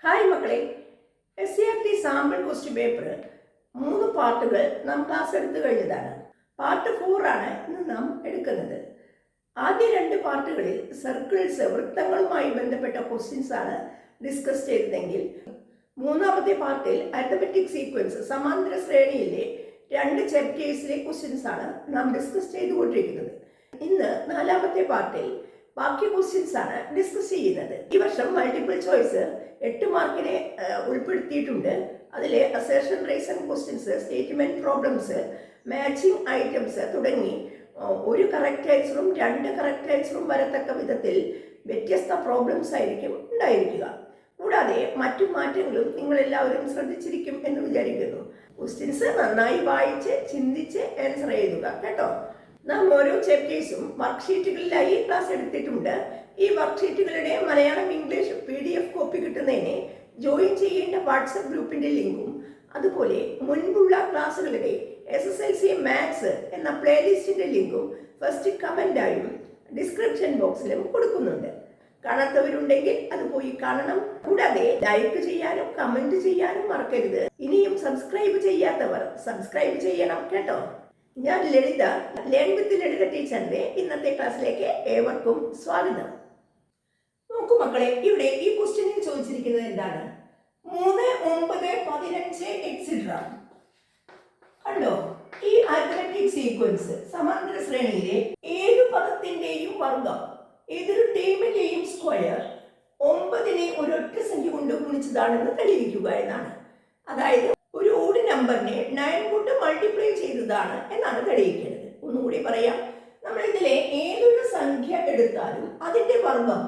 Hi മക്കളെ, SCRT sample question paper 3 പാർട്ടുകൾ നാം class എടുത്തു കഴിഞ്ഞതാണ്. പാർട്ട് 4 ആണ് ഇന്ന് നാം എടുക്കുന്നത്. ആദ്യ 2 പാർട്ടുകളിൽ സർക്കിൾസ് വൃത്തങ്ങളുമായി ബന്ധപ്പെട്ട ക്വസ്റ്റ്യൻസ് ആണ് ഡിസ്കസ് ചെയ്തതെങ്കിൽ മൂന്നാമത്തെ പാർട്ടിൽ അരിത്തമെറ്റിക് സീക്വൻസ് സമാന്തര ശ്രേണിയിലെ 2 ചാപ്റ്റേഴ്സിലെ ക്വസ്റ്റ്യൻസ് ആണ് നാം ഡിസ്കസ് ചെയ്തുകൊണ്ടിരിക്കുന്നത്. ഇന്ന് 4ാമത്തെ പാർട്ടിൽ ബാക്കി ക്വസ്റ്റ്യൻസ് ആണ് ഡിസ്കസ് ചെയ്യുന്നത്. ഈ വർഷം മൾട്ടിപ്പിൾ ചോയ്സ് 8 മാർക്കിനെ ഉൾപ്പെടുത്തിയിട്ടുണ്ട്. അതിലെ assertion reason questions, statement problems, matching items തുടങ്ങി 1 കറക്റ്റ് ആൻസറും 2 കറക്റ്റ് ആൻസറും വരത്തക്ക വിധത്തിൽ വ്യത്യസ്ത പ്രോബ്ലംസ് ആയിരിക്കും ഉണ്ടായിരിക്കുക. കൂടാതെ മറ്റു മാറ്റങ്ങളും നിങ്ങളെല്ലാവരും ശ്രദ്ധിച്ചിരിക്കും എന്ന് വിചാരിക്കുന്നു. ക്വസ്റ്റ്യൻസ് നന്നായി വായിച്ച് ചിന്തിച്ച് ആൻസർ എഴുതുക കേട്ടോ. നാം ഓരോ ചാപ്റ്റേഴ്സും വർക്ക്ഷീറ്റുകളിലായി ക്ലാസ് എടുത്തിട്ടുണ്ട്. ഈ വർക്ക്ഷീറ്റുകളുടെ മലയാളം ഇംഗ്ലീഷ് PDF കോപ്പി കിട്ടുന്നതിന് ജോയിൻ ചെയ്യേണ്ട വാട്സപ്പ് ഗ്രൂപ്പിന്റെ ലിങ്കും അതുപോലെ മുൻപുള്ള ക്ലാസ്സുകളുടെ SSLC മാത്സ് എന്ന പ്ലേലിസ്റ്റിന്റെ ലിങ്കും ഫസ്റ്റ് കമന്റായും ഡിസ്ക്രിപ്ഷൻ ബോക്സിലും കൊടുക്കുന്നുണ്ട്. കാണാത്തവരുണ്ടെങ്കിൽ അത് പോയി കാണണം. കൂടാതെ ലൈക്ക് ചെയ്യാനും കമന്റ് ചെയ്യാനും മറക്കരുത്. ഇനിയും സബ്സ്ക്രൈബ് ചെയ്യാത്തവർ സബ്സ്ക്രൈബ് ചെയ്യണം കേട്ടോ. ഞാൻ ലളിത, ലേൺ വിത്ത് ലളിത ടീച്ചറിന്റെ ഇന്നത്തെ ക്ലാസ്സിലേക്ക് ഏവർക്കും സ്വാഗതം. നോക്കൂ മക്കളെ, ഇവിടെ ഈ ക്വസ്റ്റ്യനിൽ ചോദിച്ചിരിക്കുന്നത് എന്താണ്? 3, 9, 15 എക്സെട്ര. കണ്ടോ? ഈ അരിത്തമെറ്റിക് സീക്വൻസ് സമാന്തര ശ്രേണിയിലെ ഏതു പദത്തിന്റെയും വർഗം, ഏതൊരു ടേമിന്റെയും സ്ക്വയർ 9നെ ഒരൊറ്റ സംഖ്യ കൊണ്ട് ഗുണിച്ചതാണെന്ന് തെളിയിക്കുക എന്നാണ്. അതായത് ഒരു ഓഡ് നമ്പറിനെ 9 കൊണ്ട് മൾട്ടിപ്ലൈ ചെയ്തതാണ് എന്നാണ് തെളിയിക്കേണ്ടത്. ഒന്നുകൂടി പറയാം. നമ്മൾ ഇതിലെ ഏതൊരു സംഖ്യ എടുത്താലും അതിന്റെ വർഗം,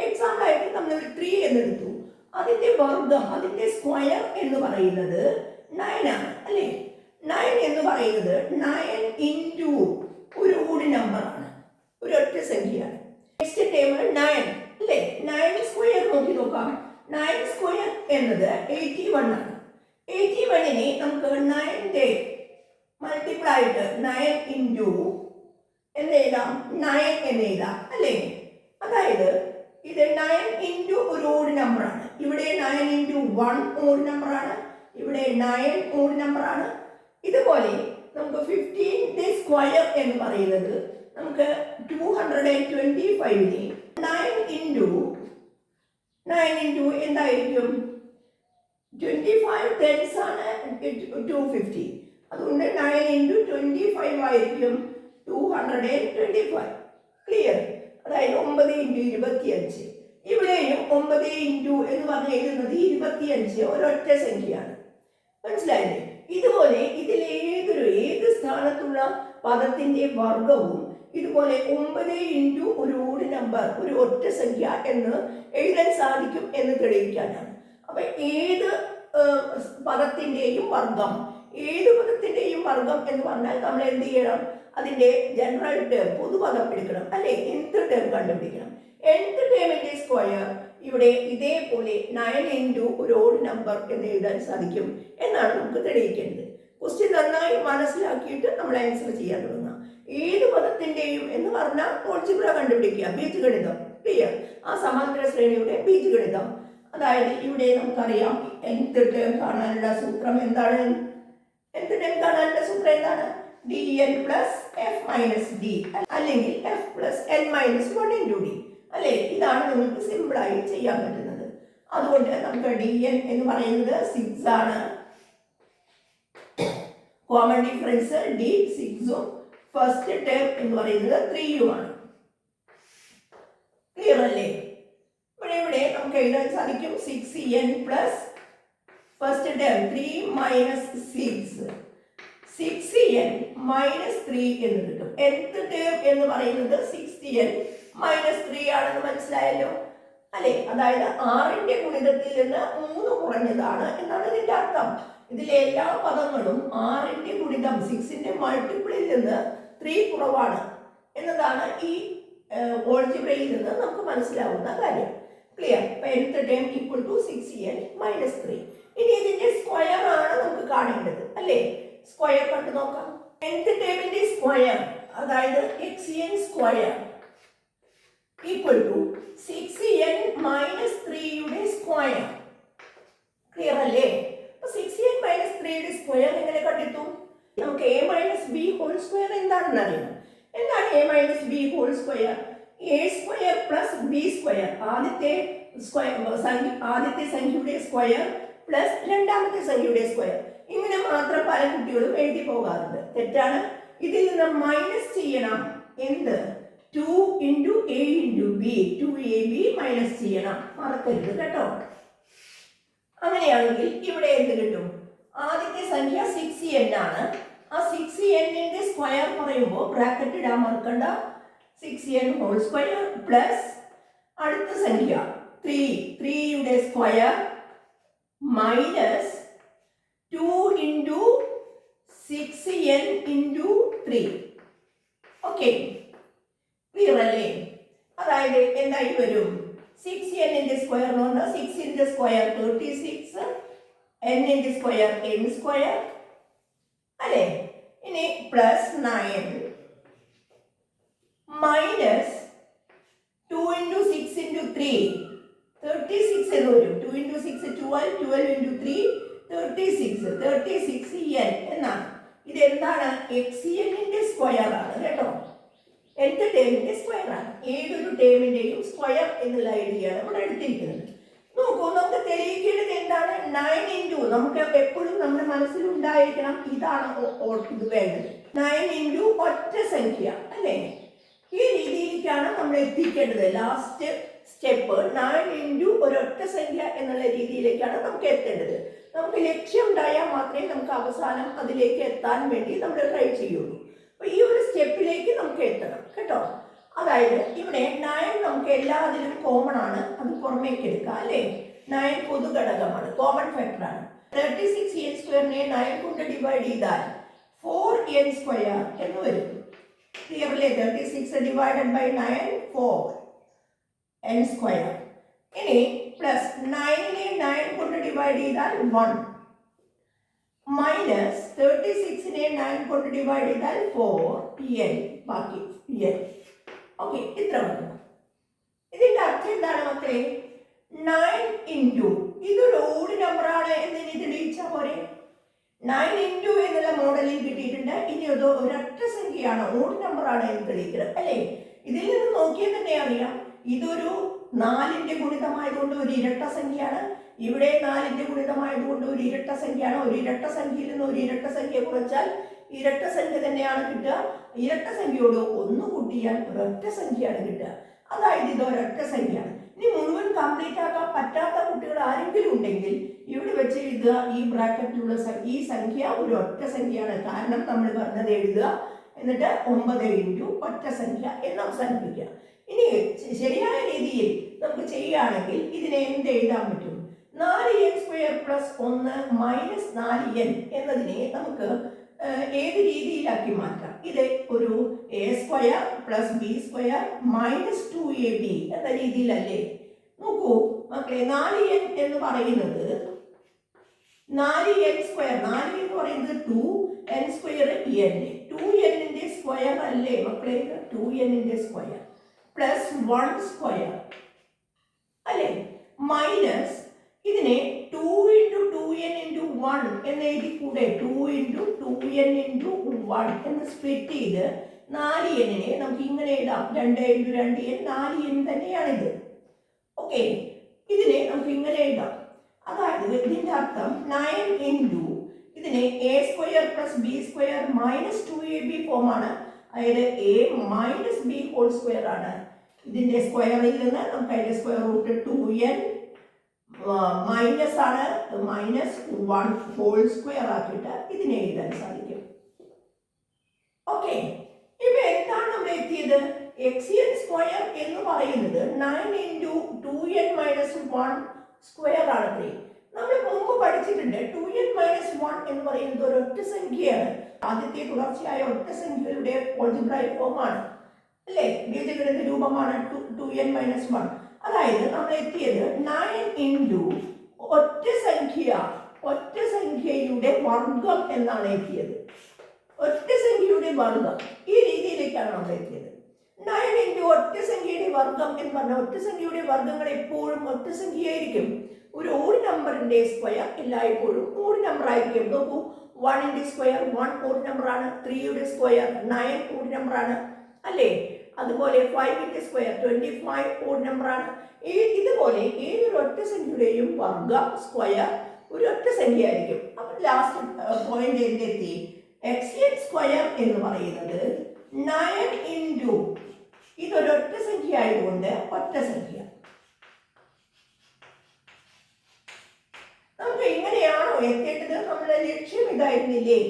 എക്സാമ്പിൾ ആയിട്ട് നമ്മൾ ഒരു 3 എന്നെടുത്തു, അതിന്റെ വർഗം, അതിന്റെ സ്ക്വയർ എന്ന് പറയുന്നത് 9 ആണ് അല്ലേ? 9 എന്ന് പറയുന്നത് 9 ഇൻറ്റു ഒരു ഓഡ് നമ്പർ ആണ്, ഒരു ഒറ്റ സംഖ്യയാണ്. നെക്സ്റ്റ് ടേം 9 അല്ലേ? 9 സ്ക്വയർ നോക്കി നോക്കാം. 9 സ്ക്വയർ എന്നത് 81 ആണ്. 81നെ നമുക്ക് 9ന്റെ മൾട്ടിപ്പിൾ ആയിട്ട് 9 ഇൻറ്റു എന്നെഴുതാം, 9 എന്നെഴുതാം അല്ലേ? അതായത് ഇത് 9 ഇൻറ്റു ഒരു ഓഡ് നമ്പർ ആണ്. ഇവിടെ 9 ഇൻറ്റു 1 ഓഡ് നമ്പർ ആണ്, ഇവിടെ 9 ഓഡ് നമ്പർ ആണ്. ഇതുപോലെ നമുക്ക് 15ന്റെ സ്ക്വയർ എന്ന് പറയുന്നത് നമുക്ക് 225നെ 9 ഇൻറ്റു എന്തായിരിക്കും? 25 tens ആണ് 250. അതുകൊണ്ട് 9 ഇൻറ്റു 25 ആയിരിക്കും 225. ക്ലിയർ? അതായത് 9 ഇൻറ്റു 25. ഇവിടെയും 9 ഇൻറ്റു എന്ന് പറഞ്ഞ് എഴുതുന്നത് 25 ഒരൊറ്റ സംഖ്യയാണ്. മനസ്സിലായില്ലേ? ഇതുപോലെ ഏത് സ്ഥാനത്തുള്ള പദത്തിന്റെ വർഗവും ഇതുപോലെ 9 ഇൻറ്റു ഒരു ഓഡ് നമ്പർ, ഒരു ഒറ്റ സംഖ്യ എന്ന് എഴുതാൻ സാധിക്കും എന്ന് തെളിയിക്കാനാണ്. അപ്പൊ ഏത് പദത്തിന്റെയും വർഗം, എന്ന് പറഞ്ഞാൽ നമ്മൾ എന്ത് ചെയ്യണം? അതിന്റെ ജനറൽ ടേം, പൊതുപദം എടുക്കണം അല്ലെ? nth ടേം കണ്ടുപിടിക്കണം. nth ടേമിന്റെ സ്ക്വയർ ഇവിടെ ഇതേപോലെ 9 ഇൻറ്റു ഒരു ഓഡ് നമ്പർ എന്ന് എഴുതാൻ സാധിക്കും എന്നാണ് നമുക്ക് തെളിയിക്കേണ്ടത്. ക്വസ്റ്റ്യൻ നന്നായി മനസ്സിലാക്കിയിട്ട് നമ്മൾ ആൻസർ ചെയ്യാൻ തുടങ്ങാം. ഏത് പദത്തിന്റെയും എന്ന് പറഞ്ഞാൽ ഓൾജിബ്ര കണ്ടുപിടിക്കുക, ബീജഗണിതം. ക്ലിയർ? ആ സമാന്തര ശ്രേണിയുടെ ബീജഗണിതം. അതായത് ഇവിടെ നമുക്കറിയാം nth ടേം കാണാനുള്ള സൂത്രം എന്താണ്? nth ടേം കാണാനുള്ള സൂത്രം എന്താണ്? dn plus f minus d അല്ലെങ്കിൽ f plus n minus 1 into d അല്ലേ? ഇതാണ് നിങ്ങൾക്ക് സിമ്പിളായി ചെയ്യാൻ പറ്റുന്നത്. അതുകൊണ്ട് നമുക്ക് dn എന്ന് പറയുന്നത് 6 ആണ്. കോമൺ ഡിഫറൻസ് d 6ഉം ഫസ്റ്റ് ടേം എന്ന് പറയുന്നത് 3യുമാണ്. ക്ലിയർ അല്ലേ? ഇവിടെ നമുക്ക് എഴുതാൻ സാധിക്കും 6n plus first term 3 minus 6, 6n minus 3 എന്ന് കിട്ടും. nth ടേം എന്ന് പറയുന്നത് 6n മൈനസ് 3 ആണെന്ന് മനസ്സിലായല്ലോ അല്ലെ? അതായത് 6ന്റെ ഗുണിതത്തിൽ നിന്ന് 3 കുറഞ്ഞതാണ് എന്നാണ് ഇതിന്റെ അർത്ഥം. ഇതിലെ എല്ലാ പദങ്ങളും 6ന്റെ ഗുണിതം 6ന്റെ മൾട്ടിപ്പിളിൽ നിന്ന് 3 കുറവാണ് എന്നതാണ് ഈ ഓൾജിബ്രയിൽ നിന്ന് നമുക്ക് മനസ്സിലാവുന്ന കാര്യം. Clear? nth term equal to 6n minus 3. ഇനി ഇതിന്റെ സ്ക്വയർ ആണ് നമുക്ക് കാണേണ്ടത് അല്ലേ? സ്ക്വയർ കണ്ടു നോക്കാം. nth ടേമിന്റെ സ്ക്വയർ അതായത് xn square equal to 6n minus 3യുടെ സ്ക്വയർ ക്ലിയർ അല്ലേ? അപ്പൊ 6n മൈനസ് 3യുടെ സ്ക്വയർ എങ്ങനെ കണ്ടെത്തും? നമുക്ക് a minus b whole square എന്താണെന്ന് അറിയാം. എന്താണ് a minus b whole square? a square plus b square, ആദ്യത്തെ സംഖ്യയുടെ സ്ക്വയർ പ്ലസ് രണ്ടാമത്തെ സംഖ്യയുടെ സ്ക്വയർ. ഇങ്ങനെ മാത്രം പല കുട്ടികളും എഴുതി പോകാറുണ്ട്. തെറ്റാണ്. ഇതിൽ നിന്ന് മൈനസ് ചെയ്യണം. എന്ത്? 2 into A into B, 2ab minus ചെയ്യണം. മറക്കരുത് കേട്ടോ. അങ്ങനെയാണെങ്കിൽ ഇവിടെ എന്ത് കിട്ടും? ആദ്യത്തെ സംഖ്യ 6n ആണ്. ആ 6n സ്ക്വയർ പറയുമ്പോൾ ബ്രാക്കറ്റ് ഇടാൻ മറക്കണ്ട. 6n ഹോൾ സ്ക്വയർ പ്ലസ് അടുത്ത സംഖ്യ 3യുടെ square minus 2 into 6n into 3. Okay, clear അല്ലേ? അതായത് എന്തായി വരും? 6n സ്ക്വയർ എന്ന് പറഞ്ഞാൽ 6 square 36, n square n square അല്ലേ? ഇനി പ്ലസ് 9 മൈനസ് 2 ഇൻറ്റു 6 ഇൻറ്റു 3, 36 എന്ന് വരും. 2 ഇൻറ്റു 6 12, 12 ഇൻറ്റു 3 36, 36n എന്നാണ്. ഇതെന്താണ്? xn സ്ക്വയർ ആണ് കേട്ടോ. nth ടേമിന്റെ സ്ക്വയർ ആണ്. ഏതൊരു ടേമിന്റെയും സ്ക്വയർ എന്നുള്ള ഐഡിയയാണ് നമ്മൾ എടുത്തിരിക്കുന്നത്. നോക്കൂ, നമുക്ക് തെളിയിക്കേണ്ടത് എന്താണ്? 9 ഇൻറ്റു, നമുക്ക് എപ്പോഴും നമ്മുടെ മനസ്സിൽ ഉണ്ടായിരിക്കണം, ഇതാണ് ഇത് വേണ്ടത്. 9 ഇൻറ്റു ഒറ്റ സംഖ്യ അല്ലേ? ഈ രീതിയിലേക്കാണ് നമ്മൾ എത്തിക്കേണ്ടത്. ലാസ്റ്റ് സ്റ്റെപ്പ് 9 ഇൻറ്റു ഒരൊറ്റ സംഖ്യ എന്നുള്ള രീതിയിലേക്കാണ് നമുക്ക് എത്തേണ്ടത്. നമുക്ക് ലക്ഷ്യം ഉണ്ടായാൽ മാത്രമേ നമുക്ക് അവസാനം അതിലേക്ക് എത്താൻ വേണ്ടി നമ്മൾ ട്രൈ ചെയ്യുള്ളൂ. അപ്പൊ ഈ ഒരു സ്റ്റെപ്പിലേക്ക് നമുക്ക് എത്തണം കേട്ടോ. അതായത് ഇവിടെ 9 നമുക്ക് എല്ലാത്തിലും കോമൺ ആണ്, അത് പുറമേക്ക് എടുക്കാം അല്ലേ? 9 പൊതുഘടകമാണ്, കോമൺ ഫാക്ടർ ആണ്. 36n സ്ക്വയറിനെ 9 കൊണ്ട് ഡിവൈഡ് ചെയ്താൽ 4n സ്ക്വയർ എന്ന് വരും. Clearly? 36 divided by 9 4n square. ഇനി പ്ലസ് 9നെ 9 കൊണ്ട് ഡിവൈഡ് ചെയ്താൽ 1 മൈനസ് 36നെ 9 കൊണ്ട് ഡിവൈഡ് ചെയ്താൽ 4n, ബാക്കി n. ഓക്കെ, ഇത്ര വന്നു. ഇതിന്റെ അർത്ഥം എന്താണ് മക്കളെ? 9 ഇൻറ്റു ഇതൊരു ഓഡ് നമ്പർ ആണ് എന്ന് ഇനി തെളിയിച്ചാൽ പോരെ? 9 ഇൻറ്റു എന്നുള്ള മോഡലിൽ കിട്ടിയിട്ടുണ്ട്. ഇനി അത് ഒരൊറ്റ സംഖ്യയാണ്, ഓഡ് നമ്പർ ആണ് എന്ന് തെളിയിക്കണം അല്ലേ? ഇതിൽ നിന്ന് നോക്കിയാൽ തന്നെ അറിയാം, ഇതൊരു 4ന്റെ ഗുണിതമായതുകൊണ്ട് ഒരു ഇരട്ട സംഖ്യയാണ്. ഇവിടെ 4ന്റെ ഗുണിതമായതുകൊണ്ട് ഒരു ഇരട്ട സംഖ്യയാണ്. ഒരു ഇരട്ട സംഖ്യയിൽ നിന്ന് ഒരു ഇരട്ട സംഖ്യ കുറച്ചാൽ ഇരട്ട സംഖ്യ തന്നെയാണ് കിട്ടുക. ഇരട്ട സംഖ്യയോട് 1 കൂട്ടിയാൽ ഒരൊറ്റ സംഖ്യയാണ് കിട്ടുക. അതായത് ഇത് ഒരൊറ്റ സംഖ്യയാണ്. ഇനി മുഴുവൻ കംപ്ലീറ്റ് ആക്കാൻ പറ്റാത്ത കുട്ടികൾ ആരെങ്കിലും ഉണ്ടെങ്കിൽ ഇവിടെ വെച്ച് എഴുതുക, ഈ ബ്രാക്കറ്റിലുള്ള ഈ സംഖ്യ ഒരു ഒറ്റ സംഖ്യയാണ്. കാരണം നമ്മൾ പറഞ്ഞത് എഴുതുക, എന്നിട്ട് 9 ഇൻറ്റു ഒറ്റ സംഖ്യ എന്ന് അവസാനിപ്പിക്കുക. ഇനി ശരിയായ രീതിയിൽ നമുക്ക് ചെയ്യുകയാണെങ്കിൽ ഇതിനെ എന്ത് എഴുതാൻ പറ്റും? 4n square plus 1 minus 4n എന്നതിനെ നമുക്ക് ഏത് രീതിയിലാക്കി മാറ്റാം? ഇത് ഒരു a square plus b square minus 2ab എന്ന രീതിയിലല്ലേ? നോക്കൂ മക്കളെ, 4n എന്ന് പറയുന്നത് 4n സ്ക്വയർ, 4 എന്ന് പറയുന്നത് 2n square n, 2n square അല്ലേ മക്കളെ? 2n സ്ക്വയർ പ്ലസ് 1 സ്ക്വയർ അല്ലേ? മൈനസ് ഇതിനെ 2 ഇൻറ്റു 2n ഇൻറ്റു 1 എന്ന് എഴുതി കൂടെ? 2 ഇൻറ്റു 2n ഇൻറ്റു 1 എന്ന് സ്പ്ലിറ്റ് ചെയ്ത് 4n നമുക്ക് ഇങ്ങനെ എഴുതാം. 2 ഇൻറ്റു 2n 4n തന്നെയാണിത്. ഓക്കെ, ഇതിനെ നമുക്ക് ഇങ്ങനെ എഴുതാം. അതായത് ഇതിൻ്റെ അർത്ഥം 9 ഇൻറ്റു ഇതിനെ a square plus b square minus 2ab ഫോമാണ്. അതായത് a minus b whole square ആണ്. ഇതിൻ്റെ സ്ക്വയറിൽ നിന്ന് നമുക്ക് അതിൻ്റെ സ്ക്വയർ റൂട്ട് 2n മൈനസ് ആണ്, മൈനസ് 1 ഹോൾ സ്ക്വയർ ആക്കിയിട്ട് ഇതിനെ എഴുതാൻ സാധിക്കും. ഓക്കെ, ഇപ്പൊ എന്താണ് നമ്മൾ എത്തിയത്? xn സ്ക്വയർ എന്ന് പറയുന്നത് 9 ഇൻറ്റു 2n മൈനസ് 1 സ്ക്വയർ ആണ്. നമ്മൾ മുമ്പ് പഠിച്ചിട്ടുണ്ട് 2n മൈനസ് 1 എന്ന് പറയുന്നത് ഒരൊറ്റ സംഖ്യയാണ്. ആദ്യത്തെ തുടർച്ചയായ ഒറ്റ സംഖ്യയുടെ ഓൾജിബ്രായിക് ഫോമാണ് അല്ലേ? ബീജഗണിത രൂപമാണ് 2n മൈനസ് 1. അതായത് നമ്മൾ എത്തിയത് 9 ഇൻറ്റു ഒറ്റ സംഖ്യയുടെ വർഗം എന്നാണ് എത്തിയത്. ഒറ്റ സംഖ്യയുടെ വർഗം, ഈ രീതിയിലേക്കാണ് നമ്മൾ എത്തിയത്. 9 ഇൻറ്റു ഒറ്റ സംഖ്യയുടെ വർഗം എന്ന് പറഞ്ഞാൽ ഒറ്റ സംഖ്യയുടെ വർഗങ്ങൾ എപ്പോഴും ഒറ്റ സംഖ്യയായിരിക്കും. ഒരു ഓഡ് നമ്പർ നമ്പറിന്റെ സ്ക്വയർ എല്ലായ്പ്പോഴും ഓഡ് നമ്പർ ആയിരിക്കും. നോക്കൂ, 1ന്റെ സ്ക്വയർ 1 ഓഡ് നമ്പർ ആണ്, 3യുടെ സ്ക്വയർ 9 ഓഡ് നമ്പർ ആണ് അല്ലേ? അതുപോലെ 5ന്റെ സ്ക്വയർ 25 ഓഡ് നമ്പർ ആണ്. ഇതുപോലെ ഏതൊരു ഒറ്റ സംഖ്യയുടെയും വർഗം സ്ക്വയർ ഒരു ഒറ്റ സംഖ്യ ആയിരിക്കും. അപ്പം ലാസ്റ്റ് പോയിന്റ് എന്തെത്തി? എക്സ്എൻ സ്ക്വയർ എന്ന് പറയുന്നത് 9 ഇൻറ്റു ഇതൊരൊറ്റ സംഖ്യ ആയതുകൊണ്ട് ഒറ്റ സംഖ്യ. നമുക്ക് എങ്ങനെയാണോ എത്തേണ്ടത്, നമ്മുടെ ലക്ഷ്യം ഇതായിരുന്നില്ലേ?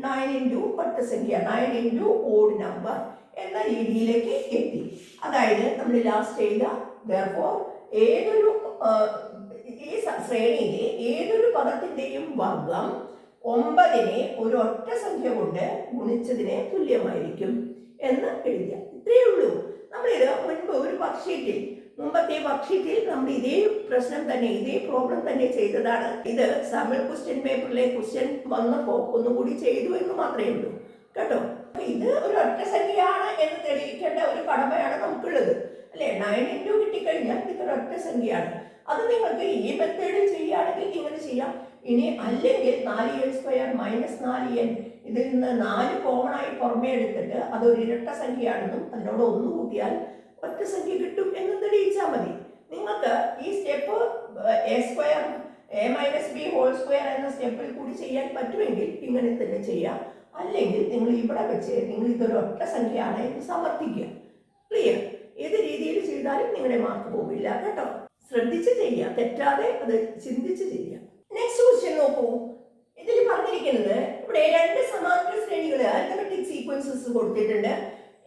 9 ഇൻറ്റു ഒറ്റ സംഖ്യ, 9 ഇൻറ്റു ഓഡ് നമ്പർ എന്ന രീതിയിലേക്ക് എത്തി. അതായത് നമ്മൾ ലാസ്റ്റ് ചെയ്ത therefore ഏതൊരു ഈ ശ്രേണിയിലെ ഏതൊരു പദത്തിന്റെയും വർഗം 9നെ ഒരു ഒറ്റ സംഖ്യ കൊണ്ട് ഗുണിച്ചതിന് തുല്യമായിരിക്കും എന്ന് എഴുതിയ. ഇത്രയേ ഉള്ളൂ. നമ്മളിത് മുൻപ് ഒരു വർക്ക്ഷീറ്റിൽ, മുമ്പത്തെ വർക്ക്ഷീറ്റിൽ നമ്മൾ ഇതേ പ്രശ്നം തന്നെ, ഇതേ പ്രോബ്ലം തന്നെ ചെയ്തതാണ്. ഇത് സാമ്പിൾ ക്വസ്റ്റ്യൻ പേപ്പറിലെ ക്വസ്റ്റ്യൻ വന്നപ്പോൾ ഒന്നുകൂടി ചെയ്തു എന്ന് മാത്രമേ ഉള്ളൂ കേട്ടോ. ഇത് ഒരു ഒറ്റ സംഖ്യയാണ് എന്ന് തെളിയിക്കേണ്ട ഒരു കടമയാണ് നമുക്കുള്ളത് അല്ലെ? 9 ഇൻറ്റു കിട്ടിക്കഴിഞ്ഞാൽ ഇതൊരു ഒറ്റ സംഖ്യയാണ്. അത് നിങ്ങൾക്ക് ഈ മെത്തേഡിൽ ചെയ്യുകയാണെങ്കിൽ ഇങ്ങനെ ചെയ്യാം. ഇനി അല്ലെങ്കിൽ 4n സ്ക്വയർ മൈനസ് 4n, ഇതിൽ നിന്ന് 4 കോമൺ ആയി പുറമേ എടുത്തിട്ട് അതൊരു ഇരട്ട സംഖ്യയാണെന്നും അതിനോട് 1 കൂട്ടിയാൽ ഒറ്റ സംഖ്യ കിട്ടും എന്ന് തെളിയിച്ചാൽ മതി. നിങ്ങൾക്ക് ഈ step a square a minus b whole square എന്ന സ്റ്റെപ്പിൽ കൂടി ചെയ്യാൻ പറ്റുമെങ്കിൽ ഇങ്ങനെ തന്നെ ചെയ്യാം. അല്ലെങ്കിൽ നിങ്ങൾ ഇവിടെ വെച്ച് നിങ്ങൾ ഇതൊരു ഒറ്റ സംഖ്യയാണ് എന്ന് സമർത്ഥിക്കുക. ക്ലിയർ? ഏത് രീതിയിൽ ചെയ്താലും നിങ്ങളുടെ മാർക്ക് പോവില്ല കേട്ടോ. ശ്രദ്ധിച്ച് ചെയ്യുക, തെറ്റാതെ അത് ചിന്തിച്ച് ചെയ്യുക. നെക്സ്റ്റ് ക്വസ്റ്റ്യൻ നോക്കൂ. ഇതിൽ പറഞ്ഞിരിക്കുന്നത് ഇവിടെ 2 സമാന്തര ശ്രേണികൾ അരിത്തമെറ്റിക് സീക്വൻസസ് കൊടുത്തിട്ടുണ്ട്.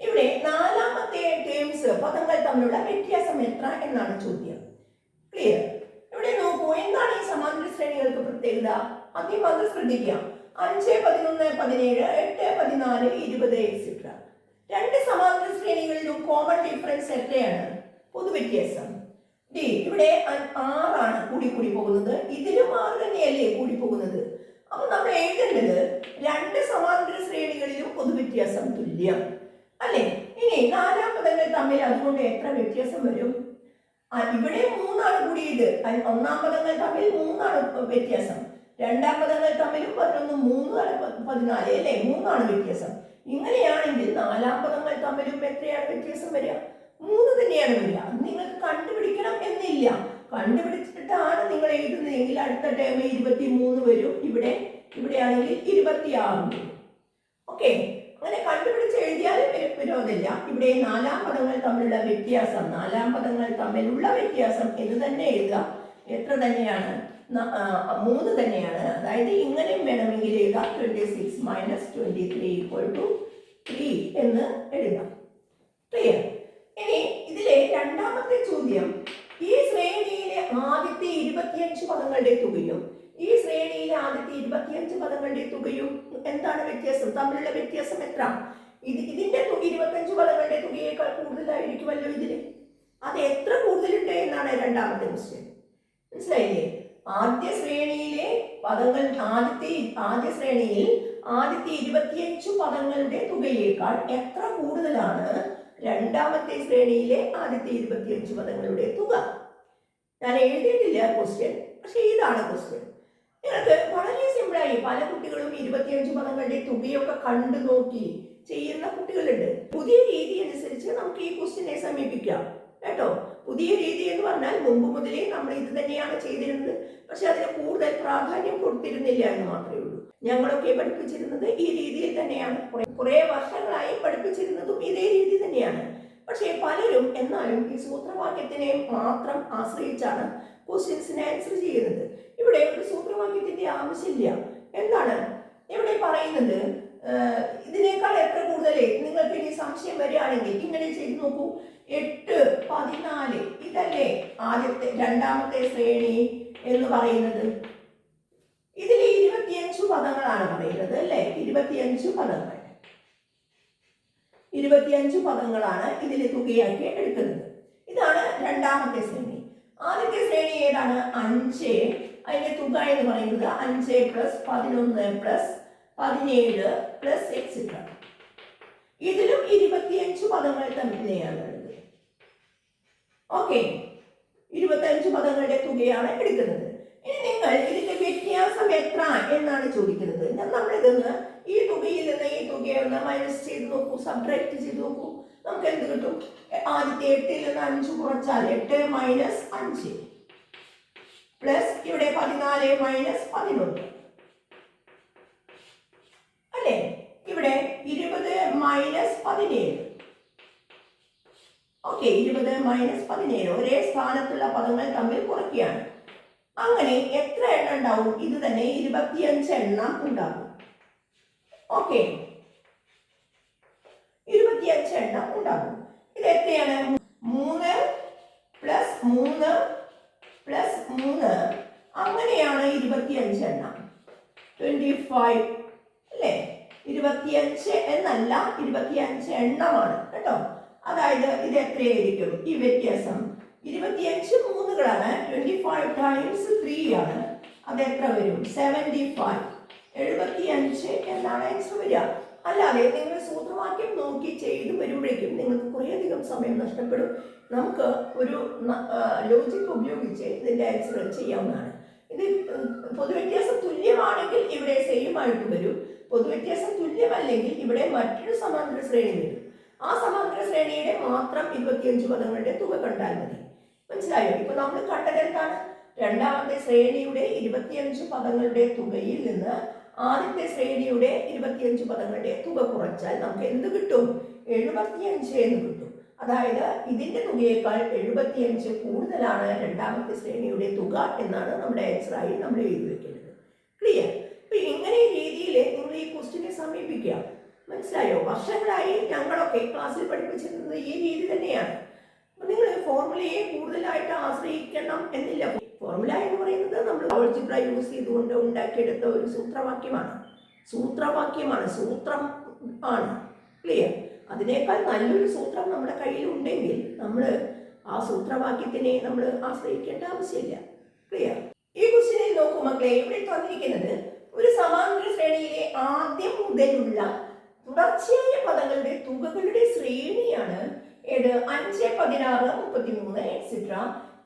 ഇവിടെ 4ാമത്തെ ടേംസ് പദങ്ങൾ തമ്മിലുള്ള വ്യത്യാസം എത്ര എന്നാണ് ചോദ്യം. ക്ലിയർ? ഇവിടെ നോക്കൂ, എന്താണ് ഈ സമാന്തര ശ്രേണികൾക്ക് പ്രത്യേകത? ആദ്യം അത് ശ്രദ്ധിക്കാം. 5, 11, 17, 8, 14, 20 എക്സെട്ര. 2 സമാന്തര ശ്രേണികളിലും കോമൺ ഡിഫറൻസ് എത്രയാണ്? പൊതുവ്യത്യാസം ഇവിടെ 6 ആണ് കൂടി പോകുന്നത്. ഇതിലും 6 തന്നെയല്ലേ കൂടി പോകുന്നത്? അപ്പൊ നമ്മൾ എഴുതേണ്ടത് 2 സമാന്തര ശ്രേണികളിലും പൊതുവ്യത്യാസം തുല്യം അല്ലെ? ഇനി 4ാം പദങ്ങൾ തമ്മിൽ അതുകൊണ്ട് എത്ര വ്യത്യാസം വരും? ഇവിടെ 3 ആണ് കൂടിയത്. 1ാം പദങ്ങൾ തമ്മിൽ 3 ആണ് വ്യത്യാസം. 2ാം പദങ്ങൾ തമ്മിലും 11, 3, 14 അല്ലേ? 3 ആണ് വ്യത്യാസം. ഇങ്ങനെയാണെങ്കിൽ 4ാം പദങ്ങൾ തമ്മിലും എത്രയാണ് വ്യത്യാസം വരിക? 3 തന്നെയാണ് വരിക. നിങ്ങൾക്ക് കണ്ടുപിടിക്കണം എന്നില്ല. കണ്ടുപിടിച്ചിട്ടാണ് നിങ്ങൾ എഴുതുന്നതെങ്കിൽ അടുത്ത ടേം 23 വരും. ഇവിടെയാണെങ്കിൽ 26 വരും. ഓക്കെ, അങ്ങനെ കണ്ടുപിടിച്ച് എഴുതിയാലും വിരോധമില്ല. ഇവിടെ 4ാം പദങ്ങൾ തമ്മിലുള്ള വ്യത്യാസം, 4ാം പദങ്ങൾ തമ്മിലുള്ള വ്യത്യാസം എന്ന് തന്നെ എഴുതുക. എത്ര തന്നെയാണ്? 3 തന്നെയാണ്. അതായത് ഇങ്ങനെയും വേണമെങ്കിൽ എഴുതാം. 26 മൈനസ് 23 3 എന്ന് എഴുതാം. ക്ലിയർ? ഇനി ഇതിലെ രണ്ടാമത്തെ ചോദ്യം, ഈ ശ്രേണിയിലെ ആദ്യത്തെ 25 പദങ്ങളുടെ തുകയും ഈ ശ്രേണിയിലെ ആദ്യത്തെ 25 പദങ്ങളുടെ തുകയും എന്താണ് വ്യത്യാസം? തമ്മിലുള്ള വ്യത്യാസം എത്ര? ഇതിന്റെ 25 പദങ്ങളുടെ തുകയേക്കാൾ കൂടുതലായിരിക്കുമല്ലോ ഇതില്. അത് എത്ര കൂടുതലുണ്ട് എന്നാണ് രണ്ടാമത്തെ ക്വസ്റ്റ്യൻ. മനസ്സിലായില്ലേ? ആദ്യ ശ്രേണിയിലെ പദങ്ങൾ ആദ്യ ശ്രേണിയിൽ ആദ്യത്തെ 25 പദങ്ങളുടെ തുകയേക്കാൾ എത്ര കൂടുതലാണ് രണ്ടാമത്തെ ശ്രേണിയിലെ ആദ്യത്തെ 25 പദങ്ങളുടെ തുക? ഞാൻ എഴുതിയിട്ടില്ല ക്വസ്റ്റ്യൻ, പക്ഷെ ഇതാണ് ക്വസ്റ്റ്യൻ. നിങ്ങൾക്ക് വളരെ സിമ്പിളായി പല കുട്ടികളും 25 പദങ്ങളുടെ തുകയൊക്കെ കണ്ടു നോക്കി ചെയ്യുന്ന കുട്ടികളുണ്ട്. പുതിയ രീതി അനുസരിച്ച് നമുക്ക് ഈ ക്വസ്റ്റ്യനെ സമീപിക്കാം കേട്ടോ. പുതിയ രീതി എന്ന് പറഞ്ഞാൽ മുമ്പ് മുതലേ നമ്മൾ ഇത് തന്നെയാണ് ചെയ്തിരുന്നത്, പക്ഷെ അതിന് കൂടുതൽ പ്രാധാന്യം കൊടുത്തിരുന്നില്ല എന്ന് മാത്രമേ ഉള്ളൂ. ഞങ്ങളൊക്കെ പഠിപ്പിച്ചിരുന്നത് ഈ രീതിയിൽ തന്നെയാണ്. കുറെ വർഷങ്ങളായി പഠിപ്പിച്ചിരുന്നതും ഇതേ രീതി തന്നെയാണ്. പക്ഷേ പലരും എന്നാലും ഈ സൂത്രവാക്യത്തിനെ മാത്രം ആശ്രയിച്ചാണ് ക്വസ്റ്റ്യൻസിനെ ആൻസർ ചെയ്യുന്നത്. ഇവിടെ ഒരു സൂത്രവാക്യത്തിന്റെ ആവശ്യമില്ല. എന്താണ് ഇവിടെ പറയുന്നത്? ഇതിനേക്കാൾ എത്ര കൂടുതൽ നിങ്ങൾക്ക് ഇനി സംശയം വരികയാണെങ്കിൽ ഇങ്ങനെ ചെയ്ത് നോക്കൂ. 8, 14 ഇതല്ലേ രണ്ടാമത്തെ ശ്രേണി എന്ന് പറയുന്നത്? ഇതിൽ 25 പദങ്ങളാണ് പറയുന്നത് അല്ലേ? 25 പദങ്ങളാണ് ഇതിൽ തുകയാക്കി എടുക്കുന്നത്. ഇതാണ് രണ്ടാമത്തെ ശ്രേണി. ആദ്യത്തെ ശ്രേണി ഏതാണ്? 5. അതിന്റെ തുക എന്ന് പറയുന്നത് 5 പ്ലസ് 11 പ്ലസ് 17 പ്ലസ് എക്സെട്ര. ഇതിലും 25 പദങ്ങൾ തന്നെയാണ് ഉള്ളത്. ഓക്കെ, 25 പദങ്ങളുടെ തുകയാണ് എടുക്കുന്നത്. ഇനി നിങ്ങൾ എത്ര എന്നാണ് ചോദിക്കുന്നത്. നമ്മളിതൊന്ന് ഈ തുകയിൽ നിന്ന് ഈ തുകയെ ഒന്ന് മൈനസ് ചെയ്ത് നോക്കൂ, സബ്ട്രാക്ട് ചെയ്ത് നോക്കൂ. നമുക്ക് എന്ത് കിട്ടും? ആദ്യത്തെ 8ൽ നിന്ന് 5 കുറച്ചാൽ 8 മൈനസ് 5 പ്ലസ് ഇവിടെ 14 മൈനസ് 11 അല്ലേ? ഇവിടെ 20 മൈനസ് 17. ഓക്കെ, 20 മൈനസ് 17 ഒരേ സ്ഥാനത്തുള്ള പദങ്ങൾ തമ്മിൽ കുറയ്ക്കുകയാണ്. അങ്ങനെ എത്ര എണ്ണം ഉണ്ടാവും? ഇത് തന്നെ 25 എണ്ണം ഉണ്ടാകും. ഓക്കെ, 25 എണ്ണം ഉണ്ടാകും. ഇത് എത്രയാണ്? 3 പ്ലസ് 3 പ്ലസ് 3 അങ്ങനെയാണ് 25 എണ്ണം. 25 അല്ലേ? 25 എന്നല്ല, 25 എണ്ണമാണ് കേട്ടോ. അതായത് ഇത് എത്രയായിരിക്കും ഈ വ്യത്യാസം? 25 മൂന്നുകളാണ്. 25 ടൈംസ് 3 ആണ്. അത് എത്ര വരും? 75. 75 എന്നാണ് ആൻസർ വരിക. അല്ലാതെ നിങ്ങൾ സൂത്രവാക്യം നോക്കി ചെയ്തു വരുമ്പോഴേക്കും നിങ്ങൾക്ക് കുറേയധികം സമയം നഷ്ടപ്പെടും. നമുക്ക് ഒരു ലോജിക് ഉപയോഗിച്ച് ഇതിൻ്റെ ആൻസർ ചെയ്യാവുന്നതാണ്. ഇത് പൊതുവ്യത്യാസം തുല്യമാണെങ്കിൽ ഇവിടെ സെയിം ആയിട്ട് വരും. പൊതുവ്യത്യാസം തുല്യമല്ലെങ്കിൽ ഇവിടെ മറ്റൊരു സമാന്തര ശ്രേണി വരും. ആ സമാന്തര ശ്രേണിയുടെ മാത്രം 25 പദങ്ങളുടെ തുക കണ്ടാൽ മതി. മനസ്സിലായോ? ഇപ്പൊ നമ്മൾ കണ്ടത് എന്താണ്? രണ്ടാമത്തെ ശ്രേണിയുടെ 25 പദങ്ങളുടെ തുകയിൽ നിന്ന് ആദ്യത്തെ ശ്രേണിയുടെ 25 പദങ്ങളുടെ തുക കുറച്ചാൽ നമുക്ക് എന്ത് കിട്ടും? 75 എന്ന് കിട്ടും. അതായത് ഇതിന്റെ തുകയേക്കാൾ 75 കൂടുതലാണ് രണ്ടാമത്തെ ശ്രേണിയുടെ തുക എന്നാണ് നമ്മുടെ ആൻസറായി നമ്മൾ എഴുതി വെക്കേണ്ടത്. ക്ലിയർ? അപ്പൊ ഇങ്ങനെ രീതിയിൽ നിങ്ങൾ ഈ ക്വസ്റ്റിനെ സമീപിക്കുക. മനസ്സിലായോ? വർഷങ്ങളായി ഞങ്ങളൊക്കെ ക്ലാസ്സിൽ പഠിപ്പിച്ചിരുന്നത് ഈ രീതി തന്നെയാണ്. അപ്പൊ നിങ്ങൾ ഫോർമുലയെ കൂടുതലായിട്ട് ആശ്രയിക്കണം എന്നില്ല. ഫോർമുല എന്ന് പറയുന്നത് നമ്മൾ ആൾജിബ്ര യൂസ് ചെയ്തുകൊണ്ട് ഉണ്ടാക്കിയെടുത്ത ഒരു സൂത്രം ആണ്. ക്ലിയർ? അതിനേക്കാൾ നല്ലൊരു സൂത്രം നമ്മുടെ കയ്യിൽ ഉണ്ടെങ്കിൽ നമ്മൾ ആ സൂത്രവാക്യത്തിനെ നമ്മൾ ആശ്രയിക്കേണ്ട ആവശ്യമില്ല. ക്ലിയർ? ഈ ക്വസ്റ്റിനെ നോക്കൂ മക്കളെ. ഇവിടെ തന്നിരിക്കുന്നത് ഒരു സമാന്തര ശ്രേണിയിലെ ആദ്യം മുതലുള്ള തുടർച്ചയായ പദങ്ങളുടെ തുകകളുടെ ശ്രേണിയാണ്. 5, 16, 33 എക്സെട്ര.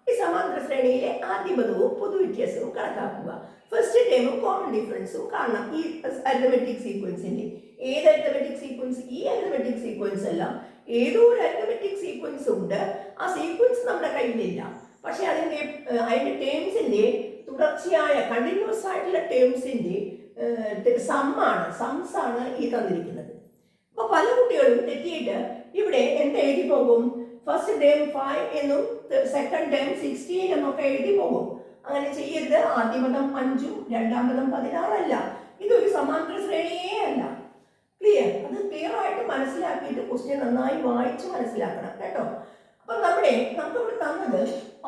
ഈ സമാന്തര ശ്രേണിയിലെ ആദ്യ പദവും പൊതുവ്യത്യാസവും കണക്കാക്കുക. ഫസ്റ്റ് ടേമും കോമൺ ഡിഫറൻസും കാണണം ഈ അരിത്തമെറ്റിക് സീക്വൻസിന്റെ. ഏത് അരിത്തമെറ്റിക് സീക്വൻസ്? ഈ അരിത്തമെറ്റിക് സീക്വൻസ് അല്ല, ഏതോ ഒരു അരിത്തമെറ്റിക് സീക്വൻസ് ഉണ്ട്. ആ സീക്വൻസ് നമ്മുടെ കയ്യിലില്ല. പക്ഷെ അതിന്റെ ടേംസിന്റെ തുടർച്ചയായ കണ്ടിന്യൂസ് ആയിട്ടുള്ള ടേംസിന്റെ സംസ് ആണ് ഈ തന്നിരിക്കുന്നത്. അപ്പൊ പല കുട്ടികളും തെറ്റിയിട്ട് ഇവിടെ എന്ത് എഴുതി പോകും? ഫസ്റ്റ് ടേം 5 എന്നും സെക്കൻഡ് ടേം 16 എന്നൊക്കെ എഴുതി പോകും. അങ്ങനെ ചെയ്യരുത്. ആദ്യ പദം 5ഉം രണ്ടാം പദം 16 അല്ല. ഇതൊരു സമാന്തര ശ്രേണിയേ അല്ല. ക്ലിയർ? അത് ക്ലിയർ ആയിട്ട് മനസ്സിലാക്കിയിട്ട് ക്വസ്റ്റ്യൻ നന്നായി വായിച്ച് മനസ്സിലാക്കണം കേട്ടോ. അപ്പൊ നമുക്കിവിടെ തന്നത്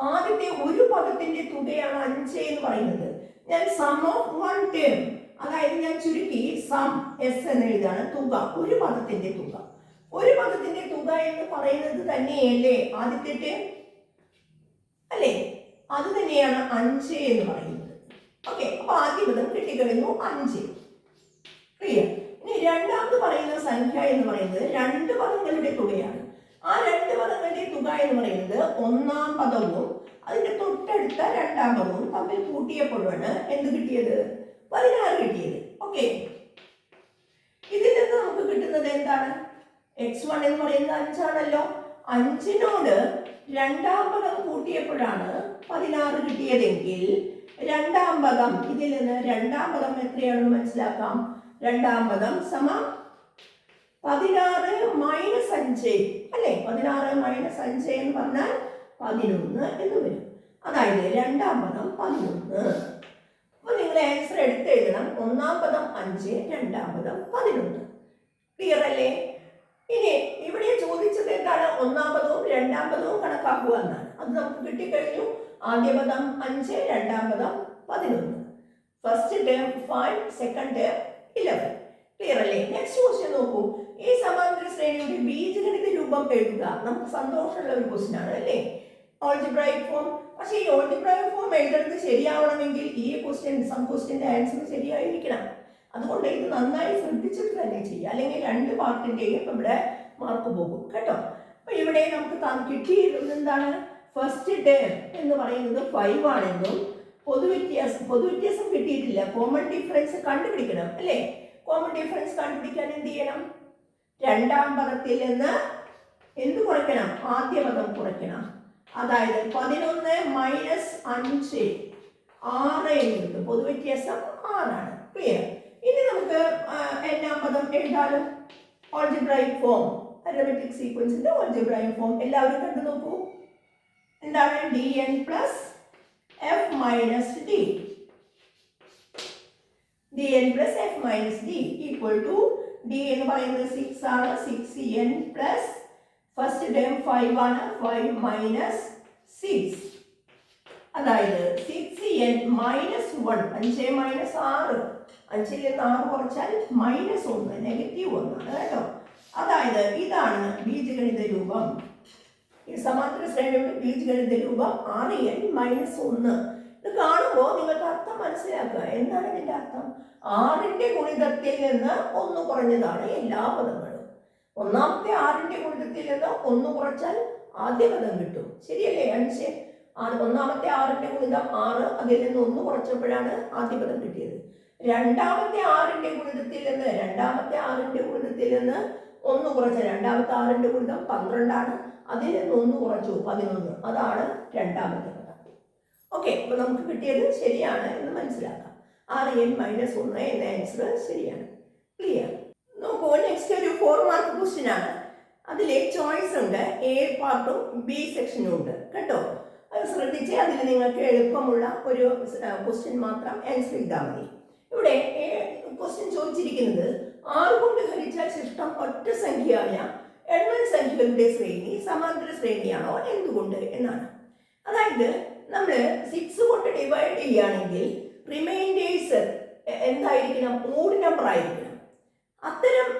ആദ്യത്തെ ഒരു പദത്തിന്റെ തുകയാണ് 5 എന്ന് പറയുന്നത്. ഞാൻ സം ഓഫ് വൺ ടേം, അതായത് ഞാൻ ചുരുക്കി സം എസ് എന്ന് എഴുതാണ്. തുക, ഒരു പദത്തിന്റെ തുക. ഒരു പദത്തിന്റെ തുക എന്ന് പറയുന്നത് തന്നെയല്ലേ ആദ്യത്തെ ടേം അല്ലേ? അത് തന്നെയാണ് 5 എന്ന് പറയുന്നത്. ഓക്കെ, അപ്പൊ ആദ്യ പദം കിട്ടിക്കഴിഞ്ഞു 5. ക്ലിയർ? ഇനി രണ്ടാമത് പറയുന്ന സംഖ്യ എന്ന് പറയുന്നത് 2 പദങ്ങളുടെ തുകയാണ്. ആ 2 പദങ്ങളുടെ തുക എന്ന് പറയുന്നത് ഒന്നാം പദവും അതിന്റെ തൊട്ടടുത്ത രണ്ടാം പദവും തമ്മിൽ കൂട്ടിയപ്പോഴാണ് എന്ത് കിട്ടിയത്? 16 കിട്ടിയത്. ഓക്കെ, ഇതിൽ നിന്ന് നമുക്ക് കിട്ടുന്നത് എന്താണ്? x1 എന്ന് പറയുന്നത് 5 ആണല്ലോ. 5നോട് രണ്ടാം പദം കൂട്ടിയപ്പോഴാണ് 16 കിട്ടിയതെങ്കിൽ രണ്ടാം പദം, ഇതിൽ നിന്ന് രണ്ടാം പദം എത്രയാണെന്ന് മനസ്സിലാക്കാം. രണ്ടാം പദം സമം 16 മൈനസ് 5 അല്ലേ? 16 മൈനസ് 5 എന്ന് പറഞ്ഞാൽ 11 എന്ന് വരും. അതായത് രണ്ടാം പദം 11. അപ്പൊ നിങ്ങൾ ആൻസർ എടുത്തെഴുതണം. ഒന്നാം പദം 5, രണ്ടാം പദം 11. ക്ലിയർ അല്ലേ? ഇനി ഇവിടെ ചോദിച്ചത് എന്താണ്? ഒന്നാം പദവും രണ്ടാം പദവും കണക്കാക്കുക എന്നാണ്. അത് നമുക്ക് കിട്ടിക്കഴിഞ്ഞു. ആദ്യ പദം 5, രണ്ടാം പദം 11. First term 5, second term 11. Clear അല്ലേ? നെക്സ്റ്റ് ക്വസ്റ്റ്യൻ നോക്കൂ. ഈ സമാന്തര ശ്രേണിയുടെ ബീജഗണിത രൂപം എഴുതുക. നമുക്ക് സന്തോഷമുള്ള ഒരു ക്വസ്റ്റ്യൻ ആണ് അല്ലേ? Algebraic form. പക്ഷേ ഈ ഓൾജിബ്രായിക് ഫോം എഴുതുന്നത് ശരിയാവണമെങ്കിൽ ഈ ക്വസ്റ്റ്യന്റെ ആൻസർ ശരിയായിരിക്കണം. അതുകൊണ്ട് ഇത് നന്നായി ശ്രദ്ധിച്ചിട്ട് തന്നെ ചെയ്യുക, അല്ലെങ്കിൽ 2 പാർട്ടിന്റെയും നമ്മുടെ മാർക്ക് പോകും കേട്ടോ. അപ്പൊ ഇവിടെ നമുക്ക് കിട്ടിയിരുന്നത് എന്താണ്? ഫസ്റ്റ് ടേം എന്ന് പറയുന്നത് 5 ആണെന്നും പൊതുവ്യത്യാസം കിട്ടിയിട്ടില്ല. കോമൺ ഡിഫറൻസ് കണ്ടുപിടിക്കണം അല്ലേ? കോമൺ ഡിഫറൻസ് കണ്ടുപിടിക്കാൻ എന്ത് ചെയ്യണം? രണ്ടാം പദത്തിൽ നിന്ന് എന്ത് കുറയ്ക്കണം? ആദ്യ പദം കുറയ്ക്കണം. അതായത് 11 മൈനസ് 5 6 എന്ന് കിട്ടും. പൊതുവ്യത്യാസം 6 ആണ്. ക്ലിയർ? ഇനി നമുക്ക് എന്നാം പദം എഴുതാലും ഓൾജിബ്രൈക് ഫോം, അരിത്മെറ്റിക് സീക്വൻസിന്റെ ഓൾജിബ്രൈക് ഫോം എല്ലാവരും കണ്ടു നോക്കൂ. എന്താണ്? dn plus f minus d. dn plus f minus d equal to d എന്ന് പറയുന്നത് 6 ആണ്. 6n പ്ലസ് ഫസ്റ്റ് ടേം 5 ആണ്. 5 മൈനസ് 6 അതായത് 6n മൈനസ് 1. 5 മൈനസ് 6. 5ൽ നിന്ന് 6 കുറച്ചാൽ മൈനസ് 1, നെഗറ്റീവ് 1 ആണ് കേട്ടോ. അതായത് ഇതാണ് ബീജഗണിത രൂപം. ഈ സമാന്തര ശ്രേണിയുടെ ബീജഗണിത രൂപം 6n മൈനസ് 1. ഇത് കാണുമ്പോൾ നിങ്ങൾക്ക് അർത്ഥം മനസ്സിലാക്കുക. എന്താണ് ഇതിന്റെ അർത്ഥം? 6ന്റെ ഗുണിതത്തിൽ നിന്ന് 1 കുറഞ്ഞതാണ് എല്ലാ പദങ്ങളും. ഒന്നാമത്തെ 6ന്റെ ഗുണിതത്തിൽ നിന്ന് 1 കുറച്ചാൽ ആദ്യ പദം കിട്ടും. ശരിയല്ലേ? 5 ഒന്നാമത്തെ 6ന്റെ ഗുണിതം 6, അതിൽ നിന്ന് 1 കുറച്ചപ്പോഴാണ് ആദ്യ പദം കിട്ടിയത്. രണ്ടാമത്തെ 6ന്റെ ഗുണിതത്തിൽ നിന്ന് 1 കുറച്ച രണ്ടാമത്തെ 6ന്റെ ഗുണിതം 12 ആണ്. അതിൽ നിന്ന് 1 കുറച്ചു 11. അതാണ് രണ്ടാമത്തെ പദം. ഓക്കെ, അപ്പൊ നമുക്ക് കിട്ടിയത് ശരിയാണ് എന്ന് മനസ്സിലാക്കാം. 6n മൈനസ് 1 എന്ന ആൻസർ ശരിയാണ്. ക്ലിയർ? നോക്കൂ, നെക്സ്റ്റ് ഒരു 4 മാർക്ക് ക്വസ്റ്റ്യൻ ആണ്. അതിലെ ചോയ്സ് ഉണ്ട്, എ പാർട്ടും ബി സെക്ഷനും ഉണ്ട് കേട്ടോ. അത് ശ്രദ്ധിച്ച് അതിൽ നിങ്ങൾക്ക് എളുപ്പമുള്ള ഒരു ക്വസ്റ്റ്യൻ മാത്രം ആൻസർ ചെയ്താൽ മതി. ഇവിടെ ക്വസ്റ്റ്യൻ ചോദിച്ചിരിക്കുന്നത് 6 കൊണ്ട് ഹരിച്ചാൽ ശിഷ്ടം ഒറ്റ സംഖ്യയായ എണ്ണൽ സംഖ്യകളുടെ ശ്രേണി സമാന്തര ശ്രേണിയാണോ, എന്തുകൊണ്ട് എന്നാണ്. അതായത് നമ്മൾ 6 കൊണ്ട് ഡിവൈഡ് ചെയ്യുകയാണെങ്കിൽ റിമൈൻഡേഴ്സ് എന്തായിരിക്കണം? ഓഡ് നമ്പർ ആയിരിക്കണം. അത്തരം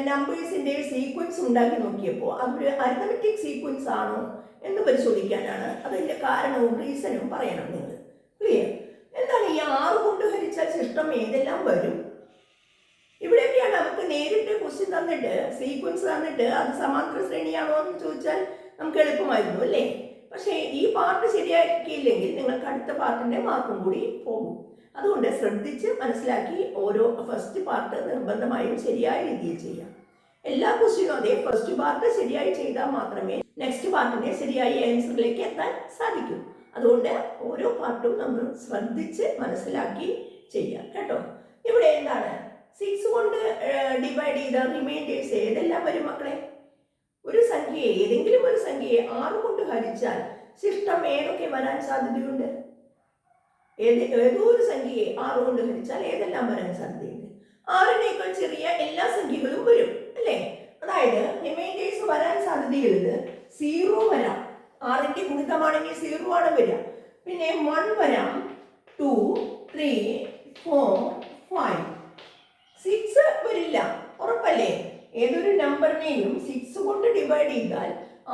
നമ്പേഴ്സിന്റെ സീക്വൻസ് ഉണ്ടാക്കി നോക്കിയപ്പോൾ അതൊരു അരിത്മെറ്റിക് സീക്വൻസ് ആണോ എന്ന് പരിശോധിക്കാനാണ്. അതിന്റെ കാരണവും റീസണും പറയണം നിങ്ങൾ. ക്ലിയർ? എന്താണ് ഈ 6 കൊണ്ട് ഹരിച്ചാൽ ശിഷ്ടം ഏതെല്ലാം വരും? ഇവിടെയൊക്കെയാണ് നമുക്ക് നേരിട്ട് ക്വസ്റ്റ്യൻ തന്നിട്ട് സീക്വൻസ് തന്നിട്ട് അത് സമാന്തര ശ്രേണിയാണോ എന്ന് ചോദിച്ചാൽ നമുക്ക് എളുപ്പമായിരുന്നു അല്ലേ? പക്ഷേ ഈ പാർട്ട് ശരിയാക്കിയില്ലെങ്കിൽ നിങ്ങൾക്ക് അടുത്ത പാർട്ടിന്റെ മാർക്കും കൂടി പോകും. അതുകൊണ്ട് ശ്രദ്ധിച്ച് മനസ്സിലാക്കി ഓരോ ഫസ്റ്റ് പാർട്ട് നിർബന്ധമായും ശരിയായ രീതിയിൽ ചെയ്യാം. എല്ലാ ക്വസ്റ്റ്യനും അതേ ഫസ്റ്റ് പാർട്ട് ശരിയായി ചെയ്താൽ മാത്രമേ നെക്സ്റ്റ് പാർട്ടിന്റെ ശരിയായ ആൻസറിലേക്ക് എത്താൻ സാധിക്കൂ. അതുകൊണ്ട് ഓരോ പാർട്ടും നമ്മൾ ശ്രദ്ധിച്ച് മനസ്സിലാക്കി ചെയ്യാം കേട്ടോ. ഇവിടെ എന്താണ്? 6 കൊണ്ട് ഡിവൈഡ് ചെയ്ത റിമൈൻഡേഴ്സ് ഏതെല്ലാം വരും മക്കളെ? ഒരു സംഖ്യയെ, ഏതെങ്കിലും ഒരു സംഖ്യയെ 6 കൊണ്ട് ഹരിച്ചാൽ ശിഷ്ടം ഏതൊക്കെ വരാൻ സാധ്യതയുണ്ട്? ഏതോ ഒരു സംഖ്യയെ 6 കൊണ്ട് ഹരിച്ചാൽ ഏതെല്ലാം വരാൻ സാധ്യതയുണ്ട്? 6നേക്കാൾ ചെറിയ എല്ലാ സംഖ്യകളും വരും അല്ലേ? അതായത് റിമൈൻഡേഴ്സ് വരാൻ സാധ്യതയുള്ളത് 0 വരാം. 6ന്റെ ഗുണിതമാണെങ്കിൽ 0 ആണ് വരിക. പിന്നെ 1 വരാം, 2, 3, 4, 5. 6 വരില്ല, ഉറപ്പല്ലേ? ഏതൊരു നമ്പറിനെയും 6 കൊണ്ട് ഡിവൈഡ് ചെയ്താൽ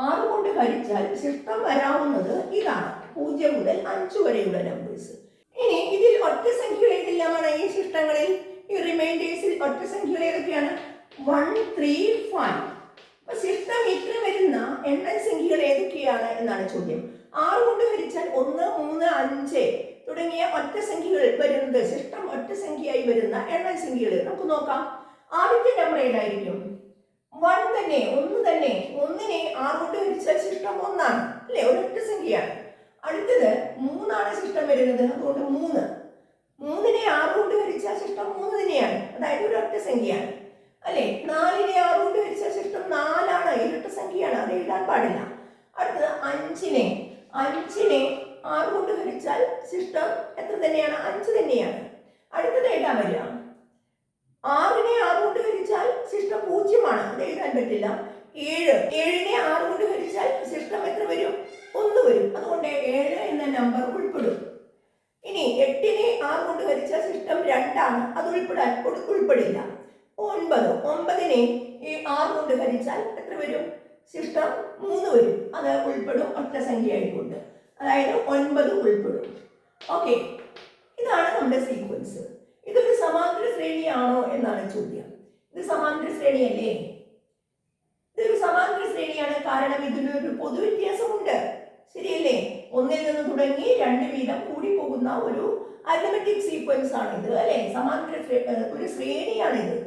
6 കൊണ്ട് ഹരിച്ചാൽ ശിഷ്ടം വരാവുന്നത് ഇതാണ്, 0 മുതൽ 5 വരെയുള്ള നമ്പേഴ്സ്. ഇനി ഇതിൽ ഒറ്റ സംഖ്യകൾ ഏതെല്ലാമാണ്? ഈ ശിഷ്ടങ്ങളിൽ, ഈ റിമൈൻഡേഴ്സിൽ ഒറ്റ സംഖ്യകൾ ഏതൊക്കെയാണ്? 1, 3, 5. അപ്പൊ ശിഷ്ടം ഇത്ര വരുന്ന എണ്ണൽ സംഖ്യകൾ ഏതൊക്കെയാണ് എന്നാണ് ചോദ്യം. 6 കൊണ്ട് ഹരിച്ചാൽ 1, 3, 5 തുടങ്ങിയ ഒറ്റ സംഖ്യകൾ വരുന്നത്, ശിഷ്ടം ഒറ്റ സംഖ്യയായി വരുന്ന എണ്ണൽ സംഖ്യകൾ നമുക്ക് നോക്കാം. ആദ്യത്തെ നമ്പർ ഏതായിരിക്കും? 1 തന്നെ, 1 തന്നെ. 1നെ 6 കൊണ്ട് ഹരിച്ചാൽ ശിഷ്ടം 1 ആണ് അല്ലേ? ഒരൊറ്റ സംഖ്യയാണ്. അടുത്തത് 3 ആണ് ശിഷ്ടം വരുന്നത്, അതുകൊണ്ട് 3. 3നെ 6 കൊണ്ട് ഹരിച്ചാൽ ശിഷ്ടം 3 തന്നെയാണ്, അതായത് ഒരൊറ്റ സംഖ്യയാണ് അല്ലേ? 4നെ 6 കൊണ്ട് ഹരിച്ചാൽ ശിഷ്ടം 4 ആണ്, ഇരട്ട സംഖ്യയാണ്, അത് എഴുതാൻ പാടില്ല. അടുത്തത് 5നെ 6 കൊണ്ട് ഹരിച്ചാൽ ശിഷ്ടം എത്ര തന്നെയാണ്? 5 തന്നെയാണ്. അടുത്തത് ഏതാ വരിക? 6നെ 6 കൊണ്ട് ഹരിച്ചാൽ ശിഷ്ടം 0 ആണ്, അത് എഴുതാൻ പറ്റില്ല. 7നെ 6 കൊണ്ട് ഹരിച്ചാൽ ശിഷ്ടം എത്ര വരും? 1 വരും, അതുകൊണ്ട് 7 എന്ന നമ്പർ ഉൾപ്പെടും. ഇനി 8നെ 6 കൊണ്ട് ഹരിച്ചാൽ ശിഷ്ടം 2 ആണ്, അത് ഉൾപ്പെടില്ല. 9നെ 6 കൊണ്ട് ഹരിച്ചാൽ എത്ര വരും? ശിഷ്ടം 3 വരും, അത് ഉൾപ്പെടും ഒറ്റ സംഖ്യ ആയിക്കൊണ്ട്, അതായത് 9 ഉൾപ്പെടും. ഓക്കെ, ഇതാണ് നമ്മുടെ സീക്വൻസ്. ഇതൊരു സമാന്തര ശ്രേണിയാണോ എന്നാണ് ചോദ്യം. ഇത് സമാന്തര ശ്രേണിയല്ലേ? ഇതൊരു സമാന്തര ശ്രേണിയാണ്, കാരണം ഇതിനൊരു പൊതുവ്യത്യാസമുണ്ട്, ശരിയല്ലേ? ഒന്നിൽ നിന്ന് തുടങ്ങി 2 വീതം കൂടി പോകുന്ന ഒരു അരിതമെറ്റിക് സീക്വൻസ് ആണ് ഇത്, അല്ലെ? സമാന്തര ഒരു ശ്രേണിയാണിത്.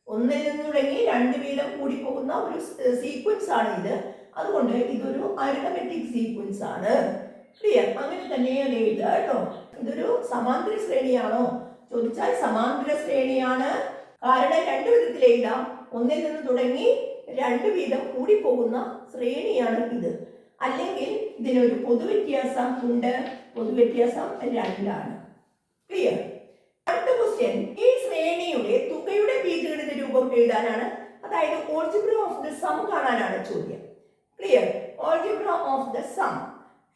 ഒന്നിൽ നിന്ന് തുടങ്ങി 2 വീതം കൂടി പോകുന്ന ഒരു സീക്വൻസ് ആണ് ഇത്. അതുകൊണ്ട് ഇതൊരു അരിതമെറ്റിക് സീക്വൻസ് ആണ്. ക്ലിയർ? അങ്ങനെ തന്നെ അത് എഴുതുക കേട്ടോ. ഇതൊരു സമാന്തര ശ്രേണിയാണോ ചോദിച്ചാൽ സമാന്തര ശ്രേണിയാണ്. കാരണം 2 വിധത്തിൽ എഴുതാം. ഒന്നിൽ നിന്ന് തുടങ്ങി 2 വീതം കൂടി പോകുന്ന ശ്രേണിയാണ് ഇത്. അല്ലെങ്കിൽ ഇതിനൊരു പൊതുവ്യത്യാസം ഉണ്ട്. പൊതുവ്യത്യാസം 2 ആണ്. ക്ലിയർ? അടുത്ത ക്വസ്റ്റ്യൻ, ഈ ശ്രേണിയുടെ തുകയുടെ ബീജഗണിത രൂപം എഴുതാനാണ്. അതായത് ഓൾജിബ്ര ഓഫ് ദ സം കാണാനാണ് ചോദ്യം. Clear? Algebra of the sum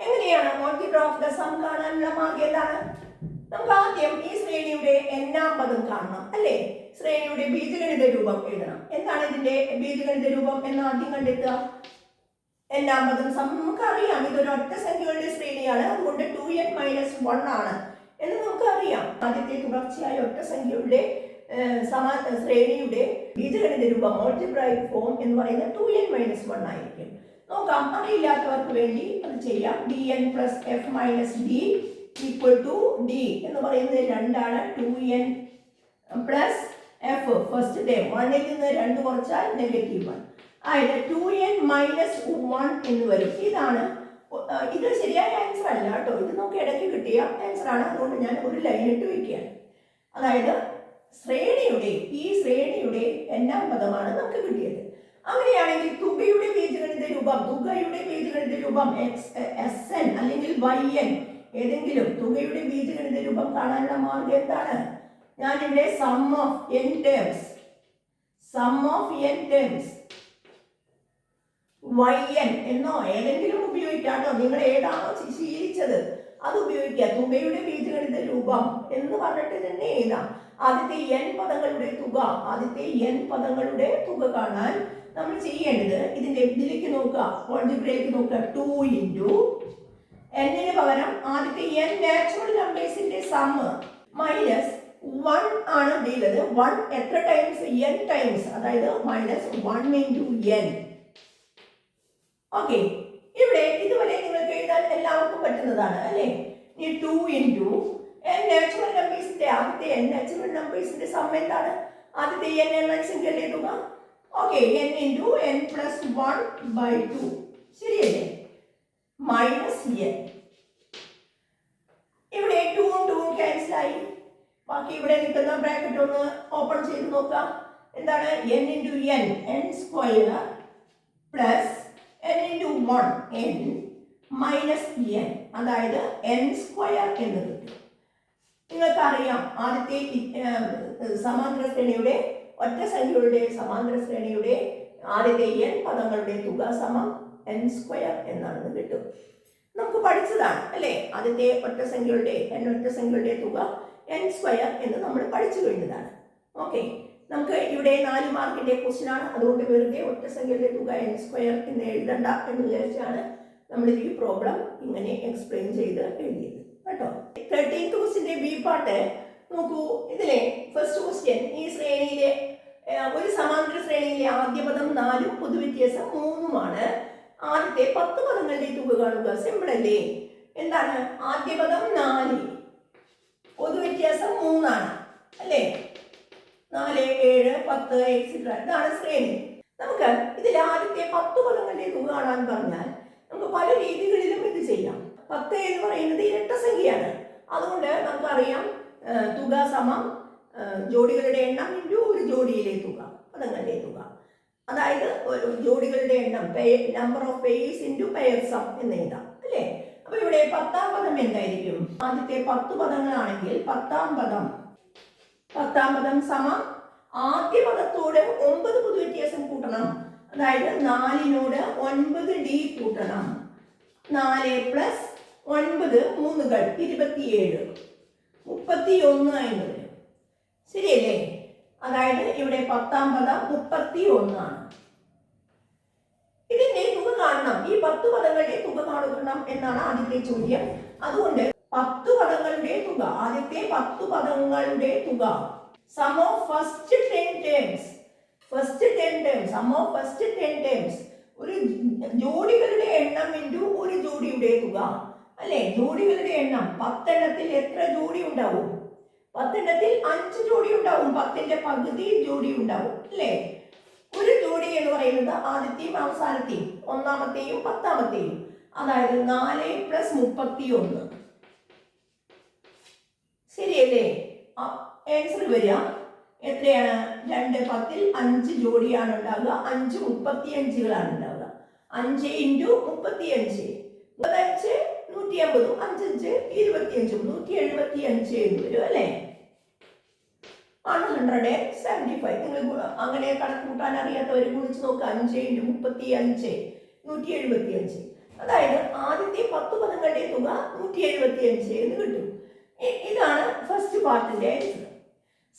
എങ്ങനെയാണ്? ഓൾജിബ്ര ഓഫ് ദ സം കാണാനുള്ള മാർഗം എന്താണ്? നമുക്ക് ആദ്യം ഈ ശ്രേണിയുടെ n-ാം പദം കാണണം, അല്ലേ? ശ്രേണിയുടെ ബീജഗണിത രൂപം എഴുതണം. എന്താണ് ഇതിന്റെ ബീജഗണിത രൂപം എന്ന് ആദ്യം കണ്ടെത്തുക. n-ാം പദം നമുക്കറിയാം, ഇതൊരു ഒറ്റ സംഖ്യകളുടെ ശ്രേണിയാണ്. അതുകൊണ്ട് 2n - 1 ആണ് എന്ന് നമുക്കറിയാം. ആദ്യത്തെ തുടർച്ചയായ ഒറ്റ സംഖ്യയുടെ ശ്രേണിയുടെ ബീജഗണിത രൂപം ഓൾജിബ്രായിക് ഫോം എന്ന് പറയുന്നത് 2n - 1 ആയിരിക്കും. നോക്കാം, അറിയില്ലാത്തവർക്ക് വേണ്ടി അത് ചെയ്യാം. dn + f - d = d എന്ന് പറയുന്നത് 2 ആണ്. 2n + f ഫസ്റ്റ് ടേം 1ൽ നിന്ന് 2 കുറച്ചാൽ -1. അതായത് 2n - 1 എന്ന് വരും. ഇതാണ്. ഇത് ശരിയായ ആൻസർ അല്ല കേട്ടോ. ഇത് നമുക്ക് ഇടയ്ക്ക് കിട്ടിയ ആൻസർ ആണ്. അതുകൊണ്ട് ഞാൻ ഒരു ലൈൻ ഇട്ട് വയ്ക്കുകയാണ്. അതായത് ഈ ശ്രേണിയുടെ n-ാം പദമാണ് നമുക്ക് കിട്ടിയത്. അങ്ങനെയാണെങ്കിൽ തുകയുടെ ബീജഗണിത രൂപം Sn അല്ലെങ്കിൽ Yn ഏതെങ്കിലും തുകയുടെ ബീജഗണിത രൂപം കാണാനുള്ള മാർഗം എന്താണ്? ഞാനിവിടെ sum of n terms yn എന്നോ ഏതെങ്കിലും ഉപയോഗിക്കാട്ടോ. നിങ്ങൾ ഏതാണോ ശീലിച്ചത് അത് ഉപയോഗിക്കുക. തുകയുടെ ബീജഗണിത രൂപം എന്ന് പറഞ്ഞിട്ട് തന്നെ എഴുതാം. ആദ്യത്തെ n പദങ്ങളുടെ തുക കാണാൻ നമ്മൾ ചെയ്യേണ്ടത് ഇതിലേക്ക് നോക്കുക. ഓൾജിബ്രയിലേക്ക് നോക്കുക. 2 × n-ന് പകരം ആദ്യത്തെ n നാച്ചുറൽ നമ്പേഴ്സിന്റെ സം -1 ആണ് ഉള്ളത്. 1 എത്ര ടൈംസ്? n times. അതായത് -1 × n. ഓക്കെ, ഇവിടെ ഇതുവരെ നിങ്ങൾക്ക് എഴുതാൻ എല്ലാവർക്കും പറ്റുന്നതാണ്, അല്ലേ? ഈ 2 × n നാച്ചുറൽ നമ്പേഴ്സിന്റെ സം എന്താണ്? ആദ്യത്തെ n എന്ന സംഖ്യയുടെ തുക. ഓക്കെ, n × n + 1/2 ശരിയല്ലേ? -n. ഇവിടെ 2 ക്യാൻസൽ ആയി. ബാക്കി ഇവിടെ നിൽക്കുന്ന ബ്രാക്കറ്റ് ഒന്ന് ഓപ്പൺ ചെയ്ത് നോക്കാം. എന്താണ്? n × n n² + n × 1 n -n. അതായത് n² എന്ന് കിട്ടും. നിങ്ങൾക്കറിയാം, ആദ്യത്തെ സമാന്തര ശ്രേണിയുടെ ഒറ്റ സംഖ്യകളുടെ സമാന്തര ശ്രേണിയുടെ ആദ്യത്തെ n പദങ്ങളുടെ തുക n² എന്നാണെന്ന് കിട്ടും. നമുക്ക് പഠിച്ചതാണ്, അല്ലേ? ആദ്യത്തെ ഒറ്റ സംഖ്യകളുടെ തുക n² എന്ന് നമ്മൾ പഠിച്ചു കഴിഞ്ഞതാണ്. ഓക്കെ, നമുക്ക് ഇവിടെ 4 മാർക്കിന്റെ ക്വസ്റ്റ്യൻ ആണ്. അതുകൊണ്ട് വെറുതെ ഒറ്റ സംഖ്യയുടെ തുക n² എന്ന് എഴുതണ്ട എന്ന് വിചാരിച്ചാണ് നമ്മൾ ഈ പ്രോബ്ലം ഇങ്ങനെ എക്സ്പ്ലെയിൻ ചെയ്ത് എഴുതിയത് കേട്ടോ. 13th ക്വസ്റ്റ്യന്റെ ബി പാർട്ട് നോക്കൂ. ഇതിലെ ഫസ്റ്റ് ക്വസ്റ്റ്യൻ, ഈ ശ്രേണിയിലെ ഒരു സമാന്തര ശ്രേണിയിലെ ആദ്യ പദം 4ഉം പൊതുവ്യത്യാസം 3ഉമാണ്. ആദ്യത്തെ 10 പദങ്ങളുടെ തുക കാണുക. സിമ്പിൾ അല്ലേ? എന്താണ്? ആദ്യ പദം 4, പൊതുവ്യത്യാസം 3 ആണ്, അല്ലേ? 4, 7, 10 എക്സെട്ര. ഇതാണ് ശ്രേണി. നമുക്ക് ഇതിൽ ആദ്യത്തെ 10 പദങ്ങളുടെ തുക കാണാൻ പറഞ്ഞാൽ നമുക്ക് പല രീതികളിലും ഇത് ചെയ്യാം. 10 എന്ന് പറയുന്നത് ഇരട്ട സംഖ്യയാണ്. അതുകൊണ്ട് നമുക്കറിയാം തുക ജോഡികളുടെ എണ്ണം × ഒരു ജോഡിയിലെ തുക, പദങ്ങളുടെ തുക. അതായത് ഒരു ജോഡികളുടെ എണ്ണം number of pairs × pair sum എന്ന് എഴുതാം, അല്ലേ? അപ്പൊ ഇവിടെ 10ാം പദം എന്തായിരിക്കും? ആദ്യത്തെ 10 പദങ്ങളാണെങ്കിൽ 10ാം പദം സമം ആദ്യ പദത്തോട് 9 പൊതുവ്യത്യാസം കൂട്ടണം. അതായത് 4നോട് 9d കൂട്ടണം. 4 + 9 3കൾ 27, 31 എന്ന് വരും. ശരിയല്ലേ? അതായത് ഇവിടെ 10ാം പദം 31 ആണ്. ഇതിന്റെ തുക കാണണം. ഈ 10 പദങ്ങളുടെ തുക കാണണം എന്നാണ് ആദ്യത്തെ ചോദ്യം. അതുകൊണ്ട് 10 പദങ്ങളുടെ തുക, ആദ്യത്തെ 10 പദങ്ങളുടെ തുക sum of first 10 terms. Sum of first 10 terms ഒരു ജോഡികളുടെ എണ്ണം × ഒരു ജോഡിയുടെ തുക. അല്ലെ? ജോഡികളുടെ എണ്ണം 10 എണ്ണത്തിൽ എത്ര ജോഡി ഉണ്ടാവും? 10 എണ്ണത്തിൽ 5 ജോഡി ഉണ്ടാവും. 10ന്റെ പകുതി ജോഡി ഉണ്ടാവും അല്ലേ? ഒരു ജോഡി എന്ന് പറയുന്നത് ആദ്യത്തെയും അവസാനത്തെയും, ഒന്നാമത്തെയും 10ാമത്തെയും, അതായത് 4 + 31. ശരിയല്ലേ? ആൻസർ വരിക എത്രയാണ്? 2 10ൽ 5 ജോഡിയാണ് ഉണ്ടാവുക. 5 35കളാണ് ഉണ്ടാവുക. 5 × 35 35 150, 5 25, 175 എന്ന് വരും അല്ലേ? 175. നിങ്ങൾ അങ്ങനെ കണക്ക് കൂട്ടാൻ അറിയാത്തവർ ഗുണിച്ച് നോക്കുക. 5 × 35 175. അതായത് ആദ്യത്തെ 10 പദങ്ങളുടെ തുക 175 എന്ന് കിട്ടും. ഇതാണ് ഫസ്റ്റ് പാർട്ടിന്റെ ആൻസർ.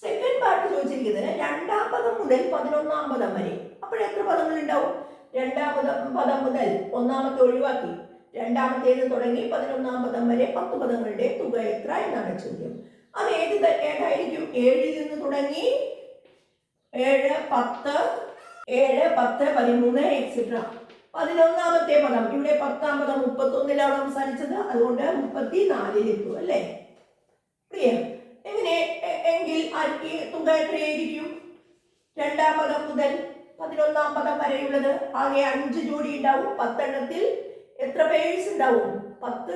സെക്കൻഡ് പാർട്ട് ചോദിച്ചിരിക്കുന്നത് 2ാം പദം മുതൽ 11ാം പദം വരെ. അപ്പോൾ എത്ര പദങ്ങൾ ഉണ്ടാവും? 2ാം പദം മുതൽ ഒന്നാമത്തെ ഒഴിവാക്കി 2ാമത്തേത് തുടങ്ങി 11ാം പദം വരെ 10 പദങ്ങളുടെ തുക എത്ര എന്നാണ് ചോദ്യം. അത് ഏതായിരിക്കും? 7ൽ നിന്ന് തുടങ്ങി 7, 10, 7, 10, 13 എക്സെട്ര. 11ാമത്തെ പദം, ഇവിടെ 10ാം പദം 31ലാണ് അവസാനിച്ചത്, അതുകൊണ്ട് 34ൽ എത്തും അല്ലേ? എങ്ങനെ എങ്കിൽ തുക എത്രയായിരിക്കും? 2ാം പദം മുതൽ 11ാം പദം വരെയുള്ളത് ആകെ 5 ജോഡി ഉണ്ടാവും. 10 എണ്ണത്തിൽ എത്ര പേഴ്സ് ഉണ്ടാവും? 10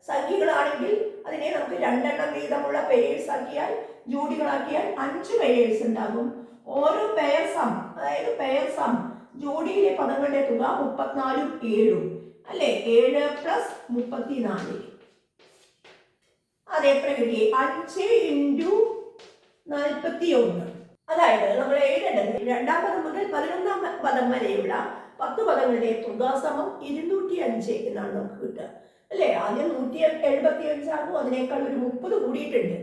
സംഖ്യകളാണെങ്കിൽ അതിനെ നമുക്ക് 2 എണ്ണം വീതമുള്ള പേഴ്സ് ആക്കിയാൽ, ജോഡികളാക്കിയാൽ 5 പേഴ്സ് ഉണ്ടാകും. ഓരോ പെയർ സം, അതായത് പെയർ സം ജോഡിയിലെ പദങ്ങളുടെ തുക 34ഉം 7ഉം അല്ലെ? 7 + 34. അത് എത്ര കിട്ടി? 5 × 41. അതായത് നമ്മൾ എഴുതേണ്ടത് 2ാം പദം മുതൽ 11ാം പദം വരെയുള്ള 10 പദങ്ങളുടെ തുക സമം 205 എന്നാണ് നമുക്ക് കിട്ടുക അല്ലേ? ആദ്യം 175 ആകും. അതിനേക്കാൾ ഒരു 30 കൂടിയിട്ടുണ്ട്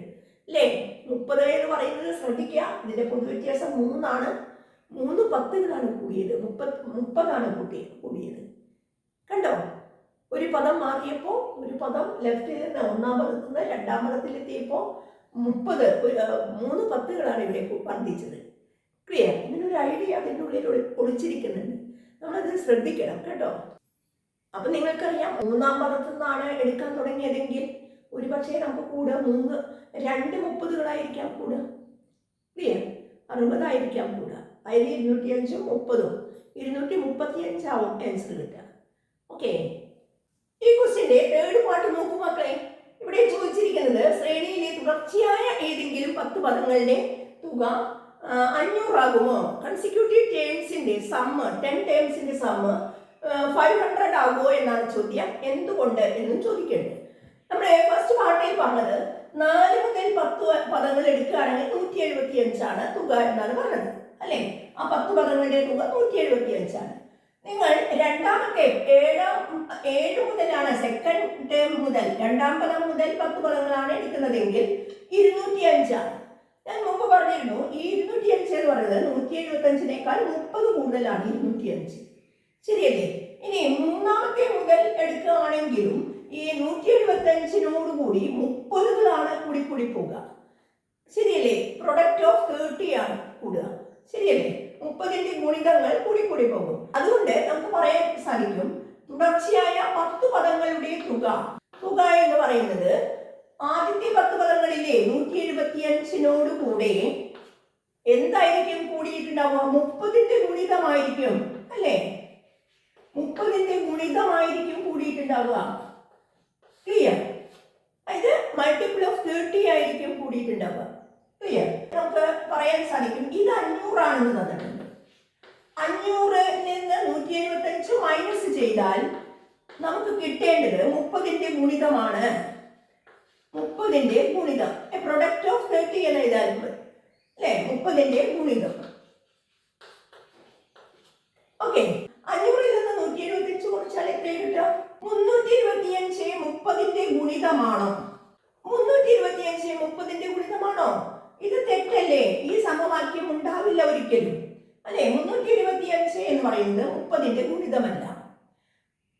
അല്ലേ? 30 എന്ന് പറയുന്നത് ശ്രദ്ധിക്കുക, ഇതിന്റെ പൊതുവ്യത്യാസം 3 ആണ്. 3 10കളാണ് കൂടിയത്, 30ആണ് കൂടിയത്. കണ്ടോ? ഒരു പദം മാറിയപ്പോൾ, ഒരു പദം ലെഫ്റ്റിൽ നിന്ന് 1ാം പദത്തിൽ നിന്ന് 2ാം പദത്തിലെത്തിയപ്പോൾ 3 10കളാണ് ഇവിടെ വർദ്ധിച്ചത്. ക്ലിയർ? ഇതിനൊരു ഐഡിയ അതിൻ്റെ ഉള്ളിൽ ഒളിച്ചിരിക്കുന്നുണ്ട്. നമ്മളത് ശ്രദ്ധിക്കണം കേട്ടോ. അപ്പൊ നിങ്ങൾക്കറിയാം, 3ാം പദത്തിൽ നിന്നാണ് എടുക്കാൻ തുടങ്ങിയതെങ്കിൽ ഒരു പക്ഷേ നമുക്ക് കൂടുക 2 30കളായിരിക്കാം കൂടുക. ക്ലിയർ? 60 ആയിരിക്കാം കൂടുക. അതിന് 205ഉം 30ഉം 235 ആവും ആൻസർ കിട്ടുക. ഓക്കെ, ഈ ക്വസ്റ്റ്യന്റെ തേർഡ് പാർട്ട് നോക്കൂ മക്കളെ. ഇവിടെ ചോദിച്ചിരിക്കുന്നത് ശ്രേണിയിലെ തുടർച്ചയായ ഏതെങ്കിലും 10 പദങ്ങളുടെ തുക 500 ആകുമോ? കൺസിക്യൂട്ടീവ് ടേംസിന്റെ സമ്മ്, 10 ടേംസിന്റെ സമ്മ് 500 ആകുമോ എന്നാണ് ചോദ്യം. എന്തുകൊണ്ട് എന്നും ചോദിക്കേണ്ടത്. നമ്മുടെ ഫസ്റ്റ് പാർട്ടിൽ പറഞ്ഞത് 4 മുതൽ 10 പദങ്ങൾ എടുക്കുകയാണെങ്കിൽ 175 ആണ് തുക എന്നാണ് പറഞ്ഞത് അല്ലെ? ആ 10 പദങ്ങളുടെ തുക 175 ആണ്. നിങ്ങൾ 2ാമത്തെ 7 മുതലാണ്, സെക്കൻഡ് ടേം മുതൽ 2ാം പദം മുതൽ 10 പദങ്ങളാണ് എടുക്കുന്നതെങ്കിൽ 205 ആണ്. ഞാൻ മുമ്പ് പറഞ്ഞിരുന്നു, ഈ 205 എന്ന് പറയുന്നത് 175നേക്കാൾ 30 കൂടുതലാണ് 205. ശരിയല്ലേ? ഇനി 3ാമത്തെ മുതൽ എടുക്കുകയാണെങ്കിലും ഈ 175നോട് കൂടി 30കളാണ് കൂടി പോകുക. ശരിയല്ലേ? പ്രൊഡക്റ്റ് ഓഫ് 30 ആണ് കൂടുക. ശരിയല്ലേ? 30ന്റെ ഗുണിതങ്ങൾ കൂടി പോകും. അതുകൊണ്ട് നമുക്ക് പറയാൻ സാധിക്കും, തുടർച്ചയായ 10 പദങ്ങളുടെ തുക എന്ന് പറയുന്നത് ആദ്യത്തെ 10 പദങ്ങളിലെ 175നോട് കൂടെ എന്തായിരിക്കും കൂടിയിട്ടുണ്ടാവുക? 30ന്റെ ഗുണിതമായിരിക്കും അല്ലേ? 30ന്റെ ഗുണിതമായിരിക്കും കൂടിയിട്ടുണ്ടാവുക. ക്ലിയർ? ഇത് മൾട്ടിപ്പിൾ ഓഫ് 30 ആയിരിക്കും കൂടിയിട്ടുണ്ടാവുക. ക്ലിയർ? നമുക്ക് പറയാൻ സാധിക്കും ഇത് 500 ആണെന്ന് തന്നിട്ടുണ്ട്. 500ൽ നിന്ന് 175 മൈനസ് ചെയ്താൽ നമുക്ക് കിട്ടേണ്ടത് 30ന്റെ ഗുണിതമാണ്. 30ന്റെ ഗുണിതം, പ്രൊഡക്റ്റ് ഓഫ് 30 എന്ന് എഴുതാൻ അല്ലേ? 30ന്റെ ഗുണിതം. ഓക്കെ, 500ൽ നിന്ന് 175 കുറച്ചാൽ എത്ര കിട്ടുക? 325 30ന്റെ ഗുണിതമാണോ? 325 30ന്റെ ഗുണിതമാണോ? ഇത് തെറ്റല്ലേ? ഈ സമവാക്യം ഉണ്ടാവില്ല ഒരിക്കലും അല്ലെ? 325 എന്ന് പറയുന്നത് 30ന്റെ ഗുണിതമല്ല.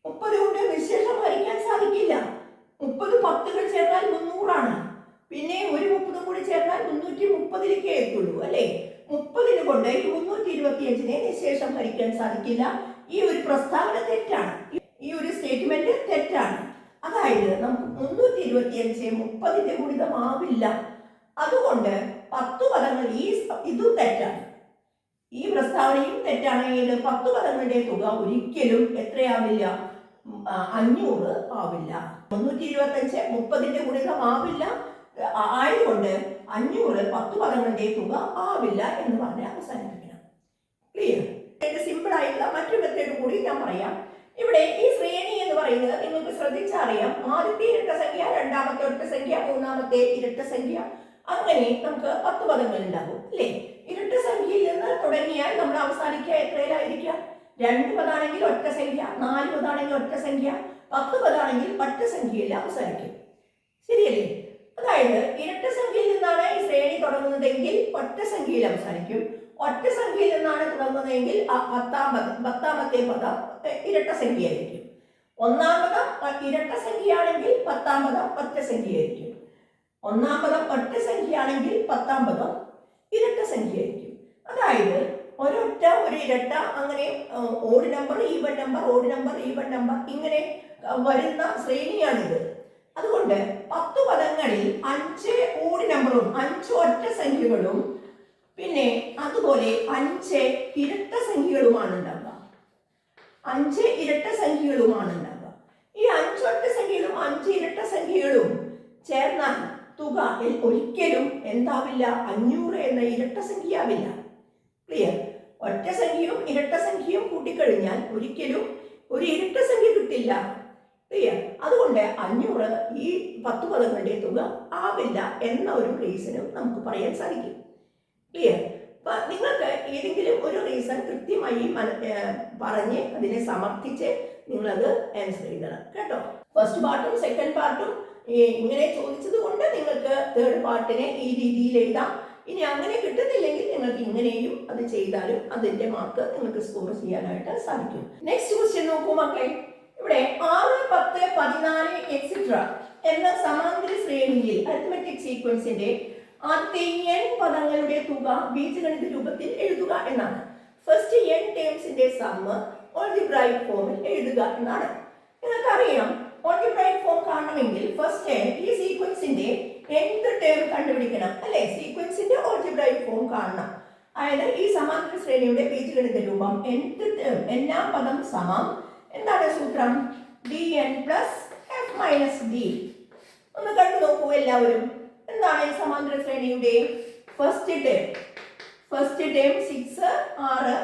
30 കൊണ്ട് നിശേഷം ഹരിക്കാൻ സാധിക്കില്ല. 30 10കൾ ചേർന്നാൽ 300 ആണ്. പിന്നെ ഒരു 30 കൂടി ചേർന്നാൽ 330ലേക്ക് എത്തുള്ളൂ അല്ലെ? 30ന് കൊണ്ട് ഈ 325നെ നിശേഷം ഹരിക്കാൻ സാധിക്കില്ല. ഈ ഒരു പ്രസ്താവന തെറ്റാണ്. ഈ ഒരു സ്റ്റേറ്റ്മെന്റ് തെറ്റാണ്. അതായത് നമുക്ക് 325 30ന്റെ ഗുണിതമാവില്ല. അതുകൊണ്ട് 10 പദങ്ങൾ ഇതും തെറ്റാണ്. ഈ പ്രസ്താവനയും തെറ്റാണ്. 10 പദങ്ങളുടെ തുക ഒരിക്കലും എത്രയാവില്ല? 500 ആവില്ല. 325 30ന്റെ ഗുണിതമാവില്ല. ആയതുകൊണ്ട് 500 10 പദങ്ങളുടെ തുക ആവില്ല എന്ന് പറഞ്ഞ് അവസാനിപ്പിക്കണം. ക്ലിയർ? സിമ്പിൾ ആയിട്ടുള്ള മറ്റൊരു മെത്തേഡ് കൂടി ഞാൻ പറയാം. ഇവിടെ ഈ ശ്രേണി എന്ന് പറയുന്നത് നിങ്ങൾക്ക് ശ്രദ്ധിച്ചറിയാം. ആദ്യത്തെ ഇരട്ട സംഖ്യ, രണ്ടാമത്തെ ഒറ്റ സംഖ്യ, മൂന്നാമത്തെ ഇരട്ട സംഖ്യ, അങ്ങനെ നമുക്ക് 10 പദങ്ങൾ ഉണ്ടാകും അല്ലേ? ഇരട്ട സംഖ്യയിൽ നിന്ന് തുടങ്ങിയാൽ നമ്മൾ അവസാനിക്കുക എത്രയിലായിരിക്കാം? 2 പദാണെങ്കിൽ ഒറ്റ സംഖ്യ, 4 പദാണെങ്കിൽ ഒറ്റ സംഖ്യ, 10 പദാണെങ്കിൽ ഒറ്റ സംഖ്യയിൽ അവസാനിക്കും. ശരിയല്ലേ? അതായത് ഇരട്ട സംഖ്യയിൽ നിന്നാണ് ഈ ശ്രേണി തുടങ്ങുന്നതെങ്കിൽ ഒറ്റ സംഖ്യയിൽ അവസാനിക്കും. ഒറ്റ സംഖ്യയിൽ നിന്നാണ് തുടങ്ങുന്നതെങ്കിൽ 10ാമത്തെ പദം ഇരട്ട സംഖ്യയായിരിക്കും. 1ാം പദം ഇരട്ട സംഖ്യയാണെങ്കിൽ 10ാം പദം ഒറ്റ സംഖ്യയായിരിക്കും. 1ാം പദം ഒറ്റ സംഖ്യയാണെങ്കിൽ 10ാം പദം ഇരട്ട സംഖ്യയായിരിക്കും. അതായത് ഒരൊറ്റ, ഒരു ഇരട്ട, അങ്ങനെ odd number, even number, odd number, even number, ഇങ്ങനെ വരുന്ന ശ്രേണിയാണിത്. അതുകൊണ്ട് 10 പദങ്ങളിൽ 5 ഓഡ് നമ്പറും 5 ഒറ്റ സംഖ്യകളും പിന്നെ അതുപോലെ 5 ഇരട്ട സംഖ്യകളുമാണ് ഉണ്ടാവുക. 5 ഇരട്ട സംഖ്യകളുമാണ് ഉണ്ടാവുക. ഈ 5 ഒറ്റ സംഖ്യകളും 5 ഇരട്ട സംഖ്യകളും ചേർന്നാൽ തുക ഒരിക്കലും എന്താവില്ല? 500 എന്ന ഇരട്ട സംഖ്യ ആവില്ല. ക്ലിയർ? ഒറ്റ സംഖ്യയും ഇരട്ട സംഖ്യയും കൂട്ടിക്കഴിഞ്ഞാൽ ഒരിക്കലും ഒരു ഇരട്ട സംഖ്യ കിട്ടില്ല. ക്ലിയർ? അതുകൊണ്ട് 500 ഈ 10 പദങ്ങളുടെ തുക ആവില്ല എന്ന ഒരു റീസണും നമുക്ക് പറയാൻ സാധിക്കും. ക്ലിയർ? നിങ്ങൾക്ക് ഏതെങ്കിലും ഒരു റീസൺ കൃത്യമായി പറഞ്ഞ് അതിനെ സമർത്ഥിച്ച് നിങ്ങളത് ആൻസർ ചെയ്യണം കേട്ടോ. ഫസ്റ്റ് പാർട്ടും സെക്കൻഡ് പാർട്ടും ഇങ്ങനെ ചോദിച്ചത് കൊണ്ട് നിങ്ങൾക്ക് തേർഡ് പാർട്ടിനെ ഈ രീതിയിൽ എഴുതാം. ഇനി അങ്ങനെ കിട്ടുന്നില്ലെങ്കിൽ നിങ്ങൾക്ക് ഇങ്ങനെയും അത് ചെയ്താലും അതിന്റെ മാർക്ക് നിങ്ങൾക്ക് സ്കോർ ചെയ്യാനായിട്ട് സാധിക്കും. നെക്സ്റ്റ് ക്വസ്റ്റ്യൻ നോക്കൂ മക്കളെ. ഇവിടെ 6, 10, 14 എക്സെട്ര എന്ന സമാന്തര ശ്രേണിയിൽ അരിത്മെറ്റിക് സീക്വൻസിന്റെ ആദ്യത്തെ n പദങ്ങളുടെ തുക ബീജഗണിത രൂപത്തിൽ എഴുതുക എന്നാണ്. ഫസ്റ്റ് n ടേംസിന്റെ സമ്മ് ഓൾജിബ്രൈക് ഫോമിൽ എഴുതുക എന്നാണ്. നിങ്ങൾക്കറിയാം, ഓൾജിബ്രൈക് ഫോം കാണണമെങ്കിൽ ഫസ്റ്റ് ഈ സീക്വൻസിന്റെ nth ടേം കണ്ടുപിടിക്കണം അല്ലെ? സീക്വൻസിന്റെ ഓൾജിബ്രൈക് ഫോം കാണണം. അതായത് ഈ സമാന്തര ശ്രേണിയുടെ ബീജഗണിത രൂപം nth ടേം, n-ാം പദം സമം എന്താണ് സൂത്രം? dn plus f minus d. ഒന്ന് കണ്ടു നോക്കൂ എല്ലാവരും. എന്താണ് ഈ സമാന്തര ശ്രേണിയുടെ ഫസ്റ്റ് ടേം? First term 6, 6.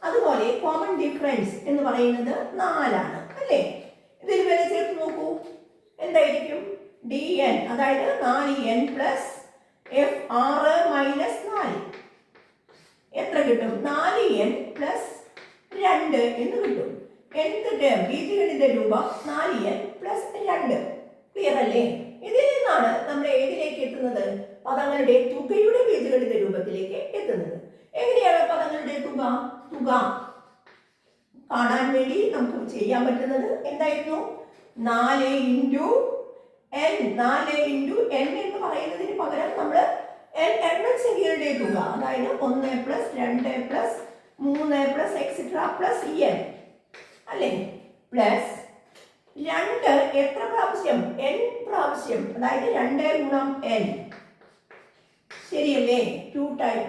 അതുപോലെ കോമൺ ഡിഫറൻസ് എന്ന് പറയുന്നത് 4 ആണ് അല്ലേ? ഇതിൽ വരെ ചേർത്ത് നോക്കൂ. എന്തായിരിക്കും? dn, അതായത് 4n പ്ലസ് f 6 മൈനസ് 4 എത്ര കിട്ടും? 4n പ്ലസ് 2 എന്ന് കിട്ടും. nth ടേം ബീജഗണിത രൂപം 4n പ്ലസ് 2. ക്ലിയർ അല്ലേ? ഇതിൽ നിന്നാണ് നമ്മൾ ഏതിലേക്ക് എത്തുന്നത്? പദങ്ങളുടെ തുകയുടെ ബീജഗണിത രൂപത്തിലേക്ക് എത്തുന്നത്. എങ്ങനെയാണ് പദങ്ങളുടെ തുക കാണാൻ വേണ്ടി നമുക്ക് ചെയ്യാൻ പറ്റുന്നത് എന്തായിരുന്നു? 4 ഇൻറ്റു n. 4 ഇൻറ്റു n എന്ന് പറയുന്നതിന് പകരം നമ്മൾ എണ്ണ സംഖ്യകളുടെ തുക, അതായത് 1 plus 2 plus 3 plus etcetera plus n അല്ലേ? പ്ലസ് 2 എത്ര പ്രാവശ്യം? n പ്രാവശ്യം, അതായത് 2 ഗുണം n. ശരിയല്ലേ? 2 ടൈം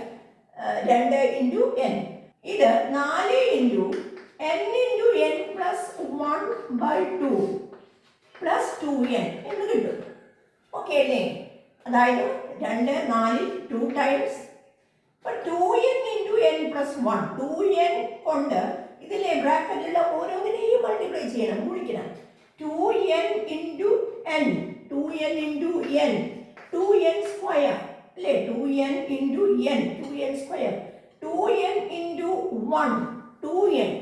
2 ഇൻറ്റു n. ഇത് 4 into n into n plus 1/2 plus 2n എന്ന് കിട്ടും. ഓക്കെ അല്ലേ? അതായത് 2 4 2 times 2n into n plus 1. 2n കൊണ്ട് ഇതിലെ ബ്രാക്കറ്റിലുള്ള ഓരോന്നിനെയും മൾട്ടിപ്ലൈ ചെയ്യണം, ഗുണിക്കണം. 2n into n, 2n into n, 2n square അല്ലേ? 2n into n, 2n square. 2n into 1, 2n.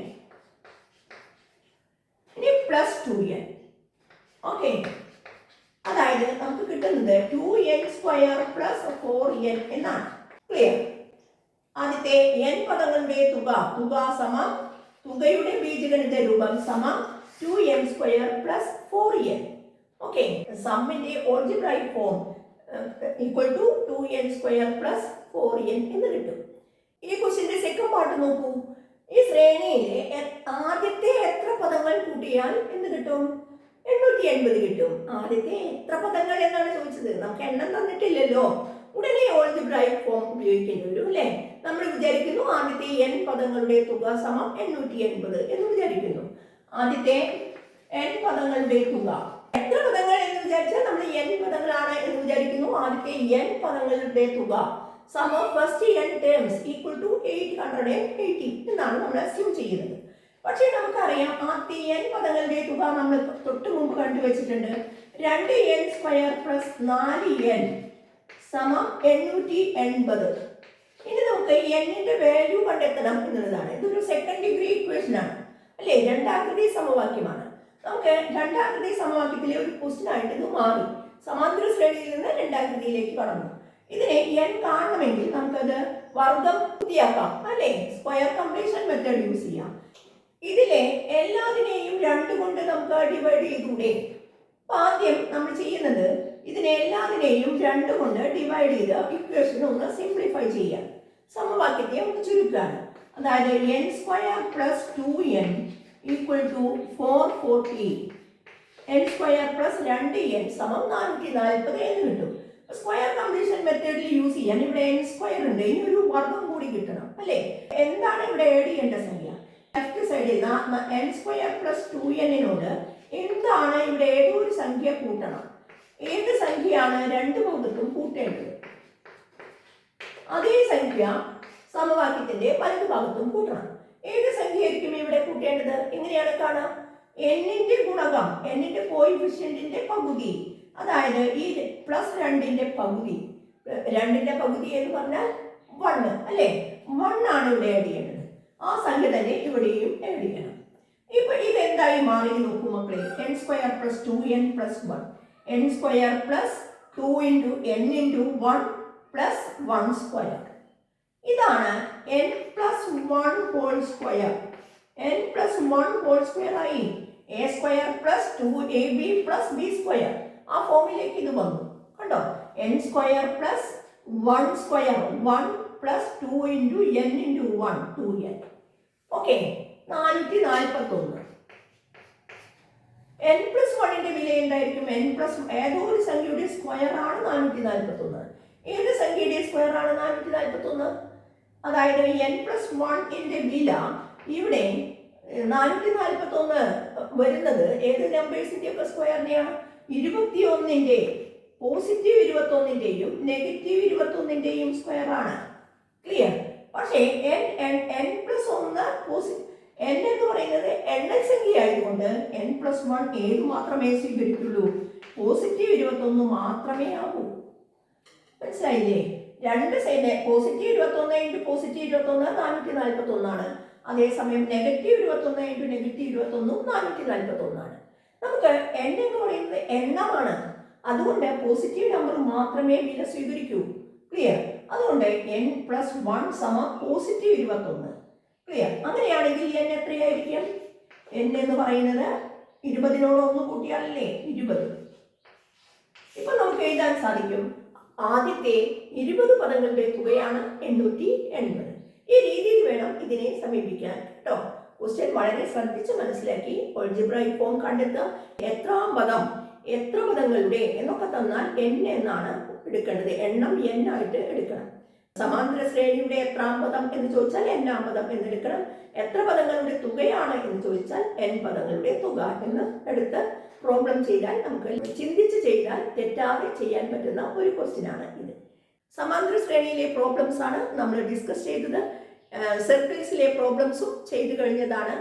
ഇനി പ്ലസ് 2n. ഓക്കെ, അതായത് നമുക്ക് കിട്ടുന്നത് 2n സ്ക്വയർ പ്ലസ് 4n എന്നാണ്. ക്ലിയർ? ആദ്യത്തെ n പദങ്ങളുടെ തുക സമം തുകയുടെ ബീജഗണിത രൂപം സമം 2n square plus 4n. Okay, സമ്മിന്റെ algebraic form equal to 2n square plus 4n എന്ന് കിട്ടും. ഈ ക്വസ്റ്റ്യന്റെ സെക്കൻഡ് പാർട്ട് നോക്കൂ. ഈ ശ്രേണിയിലെ ആദ്യത്തെ എത്ര പദങ്ങൾ കൂട്ടിയാൽ എന്ത് കിട്ടും? 880 കിട്ടും. ആദ്യത്തെ എത്ര പദങ്ങൾ എന്നാണ് ചോദിച്ചത്, നമുക്ക് എണ്ണം തന്നിട്ടില്ലല്ലോ. ഉടനെ ഓൾജിബ്രായിക് ഫോം ഉപയോഗിക്കേണ്ടി വരും അല്ലേ. നമ്മൾ വിചാരിക്കുന്നു ആദ്യത്തെ n പദങ്ങളുടെ തുക സമം 880 എന്ന് വിചാരിക്കുന്നു. ആദ്യത്തെ n പദങ്ങളുടെ തുക എത്ര പദങ്ങൾ എന്ന് വിചാരിച്ചാൽ നമ്മൾ n പദങ്ങളാണ് എന്ന് വിചാരിക്കുന്നു. ആദ്യത്തെ n പദങ്ങളുടെ തുക sum of first n terms equal to 880 എന്നാണ് നമ്മൾ അസ്യൂം ചെയ്യുന്നത്. പക്ഷേ നമുക്കറിയാം ആദ്യത്തെ n പദങ്ങളുടെ തുക നമ്മൾ തൊട്ട് മുമ്പ് കണ്ടുവച്ചിട്ടുണ്ട്. 2n² പ്ലസ് 4n സമം 880. ഇനി നമുക്ക് n-ന്റെ വാല്യൂ കണ്ടെത്തണം എന്നുള്ളതാണ്. ഇതൊരു സെക്കൻഡ് ഡിഗ്രി ഇക്വേഷൻ ആണ് അല്ലേ, രണ്ടാകൃതി സമവാക്യമാണ്. നമുക്ക് രണ്ടാകൃതി സമവാക്യത്തിലെ ഒരു ക്വസ്റ്റ്യൻ ആയിട്ട് ഇത് മാറി. സമാന്തര ശ്രേണിയിൽ നിന്ന് രണ്ടാകൃതിയിലേക്ക് കടന്നു. ഇതിനെ n കാണണമെങ്കിൽ നമുക്കത് വർഗം പൂർത്തിയാക്കാം അല്ലേ, സ്ക്വയർ കംപ്ലീഷൻ മെത്തേഡ് യൂസ് ചെയ്യാം. ഇതിലെ എല്ലാത്തിനെയും 2 കൊണ്ട് നമുക്ക് ഡിവൈഡ് ചെയ്തൂടെ. ആദ്യം നമ്മൾ ചെയ്യുന്നത് ഇതിനെ എല്ലാത്തിനെയും 2 കൊണ്ട് ഡിവൈഡ് ചെയ്ത് ഇക്വേഷൻ ഒന്ന് സിംപ്ലിഫൈ ചെയ്യാം, സമവാക്യത്തെ ഒന്ന് ചുരുക്കുകയാണ്. അതായത് n² plus 2n equal to 440, n² plus 2n സമം 440 എന്ന് കിട്ടും. സ്ക്വയർ കംപ്ലീഷൻ മെത്തേഡിൽ യൂസ് ചെയ്യാൻ ഇവിടെ n² ഉണ്ട്, ഇനി ഒരു വർഗം കൂടി കിട്ടണം അല്ലേ. എന്താണ് ഇവിടെ ആഡ് ചെയ്യേണ്ട സംഖ്യ? ലെഫ്റ്റ് സൈഡിൽ n² പ്ലസ് 2n-നോട് എന്താണ് ഇവിടെ ഏതൊരു സംഖ്യ കൂട്ടണം. ഏത് സംഖ്യയാണ് രണ്ട് ഭാഗത്തും കൂട്ടേണ്ടത്? അതേ സംഖ്യ സമവാക്യത്തിന്റെ വലതു ഭാഗത്തും കൂട്ടണം. ഏത് സംഖ്യയായിരിക്കും ഇവിടെ കൂട്ടേണ്ടത്? എങ്ങനെയാണ് കാണാം? n-ന്റെ ഗുണകം, n-ന്റെ കോയിഫിഷ്യന്റിന്റെ പകുതി, അതായത് ഈ പ്ലസ് 2-ന്റെ പകുതി. 2-ന്റെ പകുതി എന്ന് പറഞ്ഞാൽ 1 അല്ലേ, 1 ആണ് ഇവിടെ ആഡ് ചെയ്യേണ്ടത്. ആ സംഖ്യ തന്നെ ഇവിടെയും ആഡ് ചെയ്യണം. ഇപ്പൊ ഇതെന്തായി മാറി നോക്കൂ മക്കളെ. n² plus 2n plus 1, n² plus 2 into n into 1 plus 1². ഇതാണ് n plus 1 whole square. n plus 1 whole square ആയി. a² plus 2ab plus b². ആ ഫോമിലേക്ക് ഇത് വന്നു കണ്ടോ. n² plus 1² 1 plus 2 into n into 1 2n. Okay, 441. n plus 1-ന്റെ വില എന്തായിരിക്കും? n പ്ലസ് ഏതോ ഒരു സംഖ്യയുടെ സ്ക്വയർ ആണ് 441. ഏത് സംഖ്യയുടെ സ്ക്വയർ ആണ് 441? അതായത് n പ്ലസ് 1-ന്റെ വില ഇവിടെ 441 വരുന്നത് ഏത് നമ്പേഴ്സിന്റെ ഒക്കെ സ്ക്വയറിനെയാണ്? 21-ന്റെ, പോസിറ്റീവ് 21-ന്റെയും നെഗറ്റീവ് 21-ന്റെയും സ്ക്വയർ ആണ്. ക്ലിയർ? പക്ഷേ n പ്ലസ് 1 n എന്ന് പറയുന്നത് എണ്ണൽ സംഖ്യ ആയതുകൊണ്ട് n പ്ലസ് 1 ഏത് മാത്രമേ സ്വീകരിക്കുള്ളൂ? പോസിറ്റീവ് 21 മാത്രമേ ആകൂ. മനസ്സിലായില്ലേ? രണ്ട് സൈഡ് പോസിറ്റീവ് 21 ഇൻറ്റു പോസിറ്റീവ് 21 441 ആണ്. അതേസമയം നെഗറ്റീവ് 21 ഇൻറ്റു നെഗറ്റീവ് 21 441 ആണ്. നമുക്ക് n എന്ന് പറയുന്നത് എണ്ണമാണ്, അതുകൊണ്ട് പോസിറ്റീവ് നമ്പർ മാത്രമേ വില സ്വീകരിക്കൂ. ക്ലിയർ? അതുകൊണ്ട് n പ്ലസ് 1 സമം പോസിറ്റീവ് 21. ക്ലിയർ? അങ്ങനെയാണെങ്കിൽ n എത്രയായിരിക്കും? n എന്ന് പറയുന്നത് 20-നോട് 1 കൂട്ടിയാലല്ലേ 20. ഇപ്പൊ നമുക്ക് എഴുതാൻ സാധിക്കും ആദ്യത്തെ 20 പദങ്ങളുടെ തുകയാണ് 880. ഈ രീതിയിൽ വേണം ഇതിനെ സമീപിക്കാൻ കേട്ടോ. ക്വസ്റ്റ്യൻ വളരെ ശ്രദ്ധിച്ച് മനസ്സിലാക്കി ഓൾജിബ്രായിക് ഫോം കണ്ടെത്തുക. എത്രാം പദം, എത്ര പദങ്ങളുടെ എന്നൊക്കെ തന്നാൽ n എന്നാണ് എടുക്കേണ്ടത്. എണ്ണം n ആയിട്ട് എടുക്കണം. സമാന്തര ശ്രേണിയുടെ എത്രാം പദം എന്ന് ചോദിച്ചാൽ n-ആം പദം എന്നെടുക്കണം. എത്ര പദങ്ങളുടെ തുകയാണ് എന്ന് ചോദിച്ചാൽ n പദങ്ങളുടെ തുക എന്ന് എടുത്ത് പ്രോബ്ലം ചെയ്താൽ നമുക്ക് ചിന്തിച്ച് ചെയ്താൽ തെറ്റാതെ ചെയ്യാൻ പറ്റുന്ന ഒരു ക്വസ്റ്റ്യൻ ആണ് ഇത്. സമാന്തര ശ്രേണിയിലെ പ്രോബ്ലംസ് ആണ് നമ്മൾ ഡിസ്കസ് ചെയ്തത്. സർക്കിൾസിലെ പ്രോബ്ലംസും ചെയ്തു കഴിഞ്ഞതാണ്.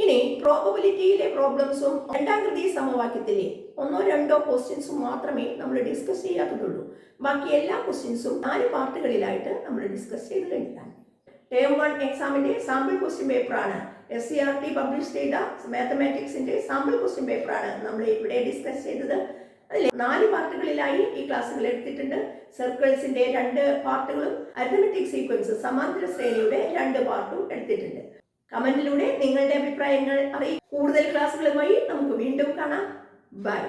ഇനി പ്രോബബിലിറ്റിയിലെ പ്രോബ്ലംസും രണ്ടാകൃതി സമവാക്യത്തിലെ 1-2 ക്വസ്റ്റ്യൻസും മാത്രമേ നമ്മൾ ഡിസ്കസ് ചെയ്യാത്തതുള്ളൂ. ബാക്കി എല്ലാ ക്വസ്റ്റ്യൻസും 4 പാർട്ടുകളിലായിട്ട് നമ്മൾ ഡിസ്കസ് ചെയ്ത് കഴിഞ്ഞതാണ്. ടേം 1 എക്സാമിന്റെ സാമ്പിൾ ക്വസ്റ്റ്യൻ പേപ്പറാണ്, SCERT പബ്ലിഷ് ചെയ്ത മാത്തമാറ്റിക്സിന്റെ സാമ്പിൾ ക്വസ്റ്റ്യൻ പേപ്പറാണ് നമ്മൾ ഇവിടെ ഡിസ്കസ് ചെയ്തത്. അതിൽ 4 പാർട്ടുകളിലായി ഈ ക്ലാസ്സുകൾ എടുത്തിട്ടുണ്ട്. സർക്കിൾസിന്റെ 2 പാർട്ടുകളും അരിത്മെറ്റിക് സീക്വൻസ് സമാന്തര ശ്രേണിയുടെ 2 പാർട്ടും എടുത്തിട്ടുണ്ട്. കമന്റിലൂടെ നിങ്ങളുടെ അഭിപ്രായങ്ങൾ അറിയിക്കും. കൂടുതൽ ക്ലാസ്സുകളുമായി നമുക്ക് വീണ്ടും കാണാം. ബൈ.